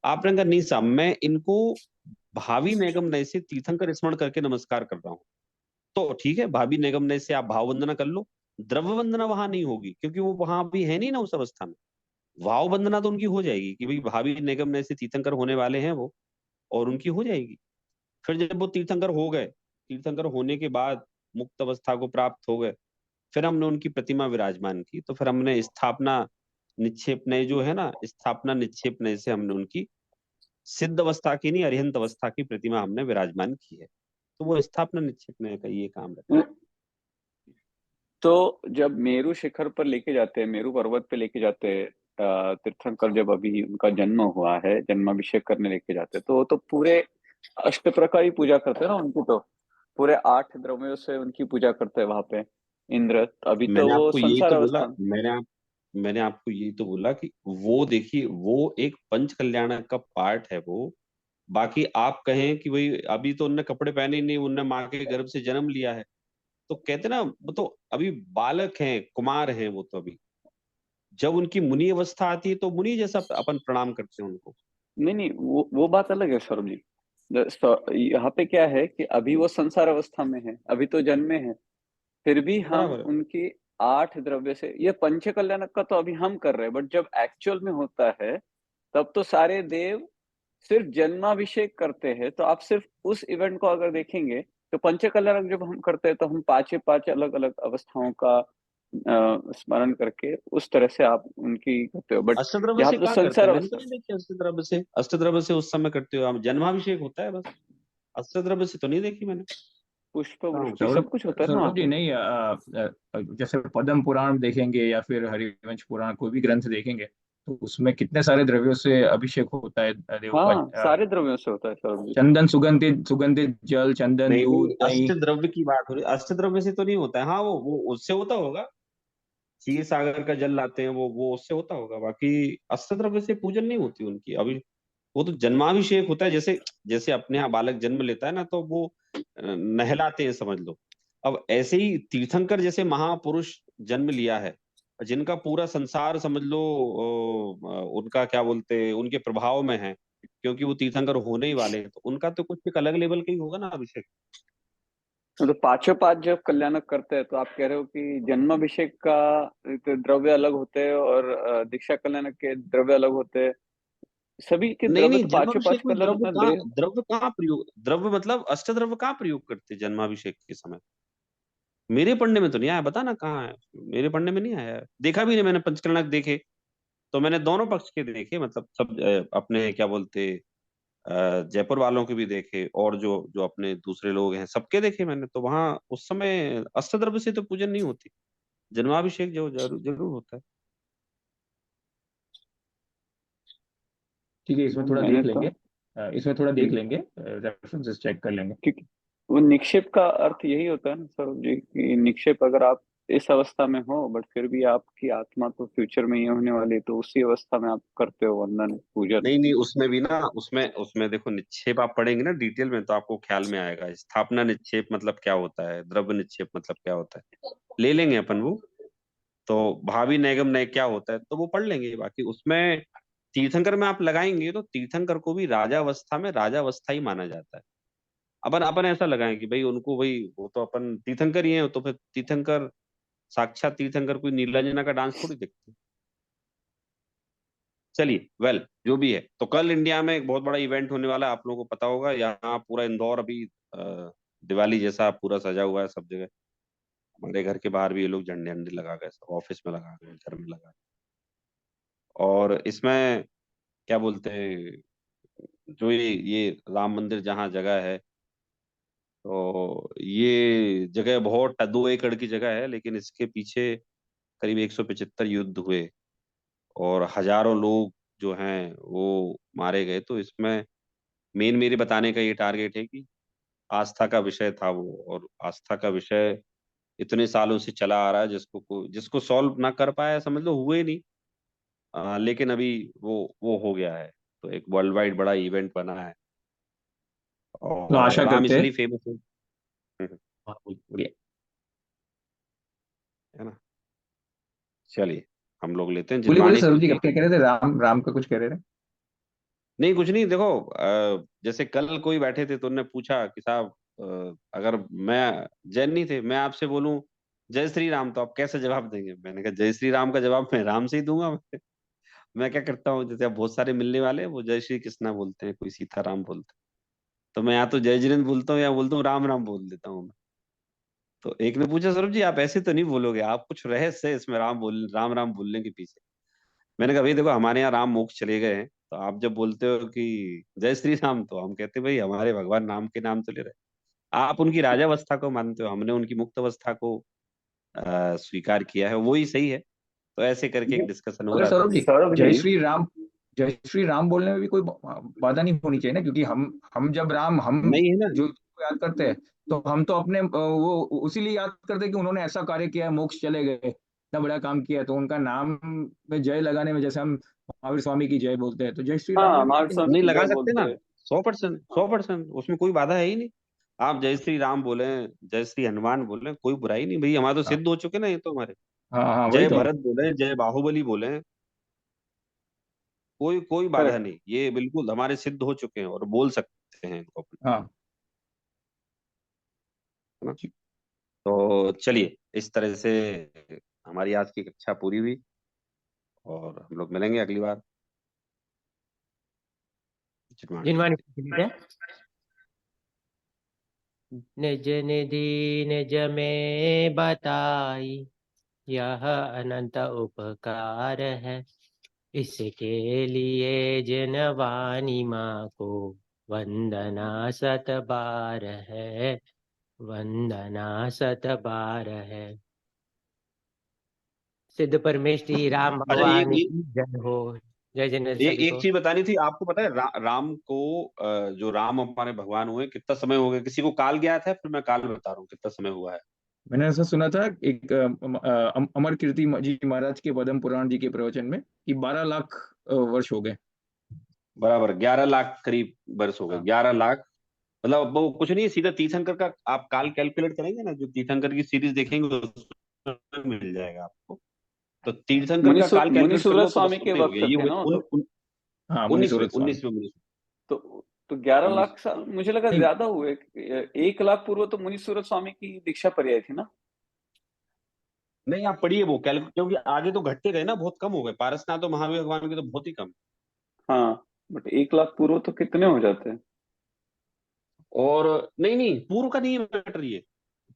आपने कहा नहीं साहब मैं इनको भावी नैगम नय से तीर्थंकर स्मरण करके नमस्कार कर रहा हूँ। तो ठीक है, भावी नैगम नय से आप भाव वंदना कर लो, द्रव्य वंदना वहां नहीं होगी क्योंकि वो वहां भी है नहीं ना उस अवस्था में। भाव वंदना तो उनकी हो जाएगी कि भाई भावी निगम में से तीर्थंकर होने वाले हैं वो, और उनकी हो जाएगी। फिर जब वो तीर्थंकर हो गए, तीर्थंकर होने के बाद मुक्त अवस्था को प्राप्त हो गए, फिर हमने उनकी प्रतिमा विराजमान की, तो फिर हमने स्थापना निक्षेप नय जो है ना, स्थापना निक्षेप नय से हमने उनकी सिद्ध अवस्था की नहीं, अरिहंत अवस्था की प्रतिमा हमने विराजमान की है। तो वो स्थापना निक्षेप नय का ये काम रहता है। तो जब मेरु शिखर पर लेके जाते हैं, मेरु पर्वत पे लेके जाते हैं, तीर्थंकर जब अभी उनका जन्म हुआ है, जन्माभिषेक करने लेके जाते हैं, तो वो तो पूरे अष्ट प्रकार ही पूजा करते हैं ना उनकी, तो पूरे 8 द्रव्यों से उनकी पूजा करते हैं वहां पे इंद्र। अभी तो मैंने वो आपको यही संसार तो बोला, अवस्था में। मैंने आपको यही तो बोला कि वो देखिए वो एक पंच कल्याणक का पार्ट है वो। बाकी आप कहें कि भाई अभी तो उनने कपड़े पहने ही नहीं, उनने माँ के गर्भ से जन्म लिया है, तो कहते ना वो तो अभी बालक हैं, कुमार हैं वो तो अभी। जब उनकी मुनि अवस्था आती है तो मुनि जैसा अपन प्रणाम करते हैं उनको। नहीं नहीं, वो बात अलग है सौरभ जी। यहाँ पे क्या है कि अभी वो संसार अवस्था में है, अभी तो जन्मे हैं, फिर भी हम बराबर है। उनकी 8 द्रव्य से, ये पंच कल्याणक का तो अभी हम कर रहे हैं, बट जब एक्चुअल में होता है तब तो सारे देव सिर्फ जन्माभिषेक करते हैं, तो आप सिर्फ उस इवेंट को अगर देखेंगे तो पंचकल्याण जब हम करते हैं तो हम पांचों पांच अलग अलग अवस्थाओं का स्मरण करके उस तरह से आप उनकी करते हो। बट अष्टद्रव्य यहाँ से पे तो कहाँ करते संसार हैं? मैंने तो नहीं देखी अष्टद्रव्य से। अष्टद्रव्य से उस समय करते हो आप, जन्माभिषेक होता है बस, अष्टद्रव्य से तो नहीं देखी मैंने। पुष्प कहाँ वृष्टि होता है? सब कुछ होता है ना वहाँ सौरभ जी पे। नहीं, जैसे पद्म पुराण देखेंगे या फिर हरिवंश पुराण, कोई भी ग्रंथ देखेंगे तो उसमें कितने सारे द्रव्यों से अभिषेक होता है देव का। हाँ, सारे द्रव्यों से होता है सौरभ जी। चंदन, सुगंधित सुगंधित जल, चंदन, नहीं नहीं, दूध, दही। अष्टद्रव्य की बात हो रही है, अष्टद्रव्य से तो नहीं होता है। हाँ वो उससे होता होगा, क्षीर सागर का जल लाते हैं वो उससे होता होगा। बाकी अष्टद्रव्य से पूजन नहीं होती उनकी अभी। वो तो जन्माभिषेक होता है, जैसे जैसे अपने यहाँ बालक जन्म लेता है ना, तो वो नहलाते हैं समझ लो। अब ऐसे ही तीर्थंकर जैसे महापुरुष जन्म लिया है, जिनका पूरा संसार समझ लो उनका क्या बोलते हैं, उनके प्रभाव में है, क्योंकि वो तीर्थंकर होने ही वाले हैं, तो उनका तो कुछ एक अलग लेवल का ही होगा ना अभिषेक। तो पांचों पांच जब कल्याणक करते हैं तो आप कह रहे हो कि जन्माभिषेक का द्रव्य अलग होते हैं और दीक्षा कल्याणक के द्रव्य अलग होते हैं। सभी के नहीं द्रव्य नहीं, तो पांचों पांच जन्माभिषेक में कल्याणक में दे। द्रव्य कहाँ प्रयोग, द्रव्य मतलब अष्टद्रव्य कहाँ प्रयोग करते हैं जन्माभिषेक के समय? मेरे पढ़ने में तो नहीं आया, बता ना कहाँ है। मेरे पढ़ने में नहीं आया है, देखा भी नहीं मैंने पंचकर्णक देखे। तो मैंने दोनों पक्ष के देखे, मतलब सब अपने क्या बोलते जयपुर वालों के भी देखे, और जो जो अपने दूसरे लोग हैं सबके देखे मैंने। तो वहां उस समय अष्टद्रव्य से तो पूजन नहीं होती, जन्माभिषेक जो जरूर जरूर होता है। ठीक है, इसमें थोड़ा मैंने देख तो लेंगे, रेफरेंसेस चेक कर लेंगे। क्योंकि वो निक्षेप का अर्थ यही होता है ना सर जी, कि निक्षेप अगर आप इस अवस्था में हो बट फिर भी आपकी आत्मा तो फ्यूचर में ये होने वाली है, तो उसी अवस्था में आप करते हो वंदन पूजन। नहीं नहीं, उसमें भी ना, उसमें उसमें देखो, निक्षेप आप पढ़ेंगे ना डिटेल में तो आपको ख्याल में आएगा। स्थापना निक्षेप मतलब क्या होता है, द्रव्य निक्षेप मतलब क्या होता है, ले लेंगे अपन वो। तो भावी नैगम नय क्या होता है तो वो पढ़ लेंगे। बाकी उसमें तीर्थंकर में आप लगाएंगे तो तीर्थंकर को भी राजावस्था में राजावस्था ही माना जाता है। अपन अपन ऐसा लगाएं कि भाई उनको, भाई वो तो अपन तीर्थंकर ही हैं, तो फिर तीर्थंकर, साक्षात तीर्थंकर कोई नीलांजना का डांस थोड़ी देखते हैं। चलिए वेल, जो भी है, तो कल इंडिया में एक बहुत बड़ा इवेंट होने वाला है, आप लोगों को पता होगा। यहाँ पूरा इंदौर अभी दिवाली जैसा पूरा सजा हुआ है सब जगह। हमारे घर के बाहर भी ये लोग झंडे अंडे लगा गए, सब ऑफिस में लगा गए, घर में लगा गए। और इसमें क्या बोलते हैं, जो ये राम मंदिर जहाँ जगह है, तो ये जगह बहुत 2 एकड़ की जगह है, लेकिन इसके पीछे करीब 175 युद्ध हुए और हजारों लोग जो हैं वो मारे गए। तो इसमें मेन मेरे बताने का ये टारगेट है कि आस्था का विषय था वो, और आस्था का विषय इतने सालों से चला आ रहा है, जिसको सॉल्व ना कर पाया समझ लो, हुए नहीं। लेकिन अभी वो हो गया है, तो एक वर्ल्ड वाइड बड़ा इवेंट बना है। तो और आशा राम करते हैं। इसलिए फेमस है। हाँ, बढ़िया है ना। चलिए, हम लोग लेते हैं बोलिए बोलिए जिनवाणी सौरभ जी, स्तुति। आप क्या कह रहे थे? राम राम का कुछ कह रहे थे? नहीं कुछ नहीं, देखो जैसे कल कोई बैठे थे तो उन्होंने पूछा कि साहब, अगर मैं जैन नहीं थे, मैं आपसे बोलूं जय श्री राम, तो आप कैसे जवाब देंगे? मैंने कहा जय श्री राम का जवाब मैं राम से ही दूंगा। मैं क्या करता हूँ, जैसे अब बहुत सारे मिलने वाले हैं, वो जय श्री कृष्णा बोलते हैं, कोई सीताराम बोलते हैं, तो मैं या तो जय जिनेन्द्र बोलता हूँ या बोलता हूँ राम राम बोल देता हूँ मैं। तो एक ने पूछा सौरभ जी आप ऐसे तो नहीं बोलोगे, आप कुछ रहस्य है इसमें राम राम बोलने के पीछे? मैंने कहा भाई देखो, हमारे यहाँ राम मोक्ष चले गए हैं, तो आप जब बोलते हो कि जय श्री राम, तो हम कहते हैं भाई हमारे भगवान राम के नाम तो ले रहे हैं। आप उनकी राजावस्था को मानते हो, हमने उनकी मुक्त अवस्था को स्वीकार किया है, वो ही सही है। तो ऐसे करके एक डिस्कशन हो मगर रहा था। सौरभ जी, सौरभ जय जी, श्री राम, जय श्री राम बोलने में भी कोई बाधा नहीं होनी चाहिए ना, क्योंकि हम जब हम नहीं है ना। जो को याद करते हैं तो हम तो अपने वो उसी लिए याद करते हैं कि उन्होंने ऐसा कार्य किया है, मोक्ष चले गए, इतना बड़ा काम किया है, तो उनका नाम में जय लगाने में, जैसे हम महावीर स्वामी की जय बोलते हैं, तो जय श्री राम हाँ, में भी महावीर कोई स्वामी नहीं की लगा जय सकते बोलते ना, हैं। 100%, हाँ, 100%, उसमें कोई बाधा है ही नहीं। आप जय श्री राम बोले, जय श्री हनुमान बोले, कोई बुराई नहीं भाई, हमारे तो हाँ सिद्ध हो चुके ना ये तो हमारे। हाँ हाँ, वही जय तो। भरत बोले, जय बाहुबली बोले, कोई कोई बाधा करेक्ट। नहीं, ये बिल्कुल हमारे सिद्ध हो चुके हैं और बोल सकते हैं इनको अपन, हाँ है ना। तो चलिए, इस तरह से हमारी आज की कक्षा पूरी हुई, और हम लोग मिलेंगे अगली बार। जिनवाणी जिनवाणी लीजिए। निज निधि निज में बताई, यह अनंत उपकार है। इसके लिए जिनवाणी माँ को वंदना सत बार है, वंदना सत बार है। सिद्ध परमेश श्री राम अच्छा, भगवान की जय हो। जय जनेन्द्र सभी एक को। चीज बतानी थी आपको, पता है राम को जो राम हमारे भगवान हुए कितना समय हो गया? किसी को काल गया था? फिर मैं काल बता रहा हूँ कितना समय हुआ है। मैंने ऐसा सुना था एक अमर कीर्ति जी महाराज के पद्म पुराण जी के प्रवचन में कि 12 लाख वर्ष हो गए। बराबर 11 लाख करीब वर्ष हो गए। हाँ। 11 लाख मतलब वो कुछ नहीं है, सीधा तीर्थंकर का आप काल कैलकुलेट करेंगे ना, जो तीर्थंकर की सीरीज देखेंगे उसमें मिल जाएगा आपको। तो तीर्थंकर का काल मुनि कैलकुलेट कर लो सूरत तो बस स्वामी के उतने हो वक्त गए। ये हो थे गए ना वो तो। हाँ, मुनि सूरत स्वामी। 19वें तो 11 19 लाख साल मुझे लगा नहीं, ज्यादा हुए। 1 लाख पूर्व तो मुनि सूरत स्वामी की दीक्षा पर्याय थी ना। नहीं, आप पढ़िए वो कैलकुलेट, क्योंकि आगे तो घटते गए ना, बहुत कम हो गए। पारसनाथ और महावीर भगवान के तो बहुत ही कम। हाँ, बट 1 लाख पूर्व तो कितने हो जाते हैं। और नहीं नहीं, पूर्व का नहीं है मैटर ये।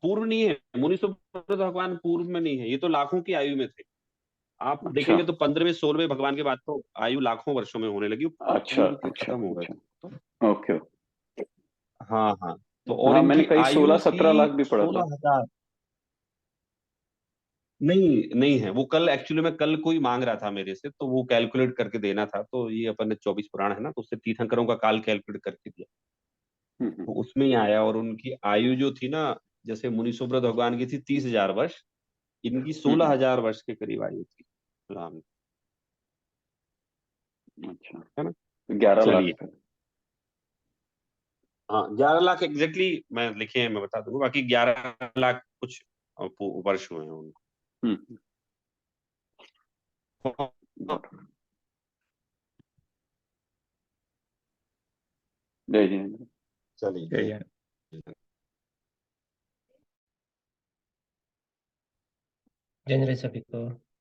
पूर्व नहीं है, मुनि सुब्रत भगवान पूर्व में नहीं है, ये तो लाखों की आयु में थे। आप अच्छा देखेंगे तो 15वें 16वें भगवान के बाद तो आयु लाखों वर्षों में होने लगी। अच्छा पूर्व के अच्छा खत्म हो गए अच्छा। थे। ओके। हाँ हाँ। तो और हाँ, मैंने इनकी कहीं आयु 16-17 थी लाख भी पढ़ा था। 16,000। नहीं नहीं है, वो कल एक्चुअली में कल कोई मांग रहा था मेरे से, तो वो कैलकुलेट करके देना था। तो ये अपन ने 24 पुराण है ना, तो उससे तीर्थंकरों का काल कैलकुलेट करके दिया, हम्म। तो उसमें ही आया। और उनकी आयु जो थी ना, जैसे मुनि सुब्रत भगवान की थी 30,000 वर्ष, इनकी 16,000 वर्ष के करीब आयु थी राम की, अच्छा, है ना। 11 लाख चलिए, था। हाँ 11 लाख एग्जैक्टली मैं लिखे हैं, मैं बता दूंगा। बाकी 11 लाख कुछ वर्ष हुए हैं उनको। हम्म। गॉट। जय जय। चलिए जय जय। जय। जय जनेन्द्र सभी को।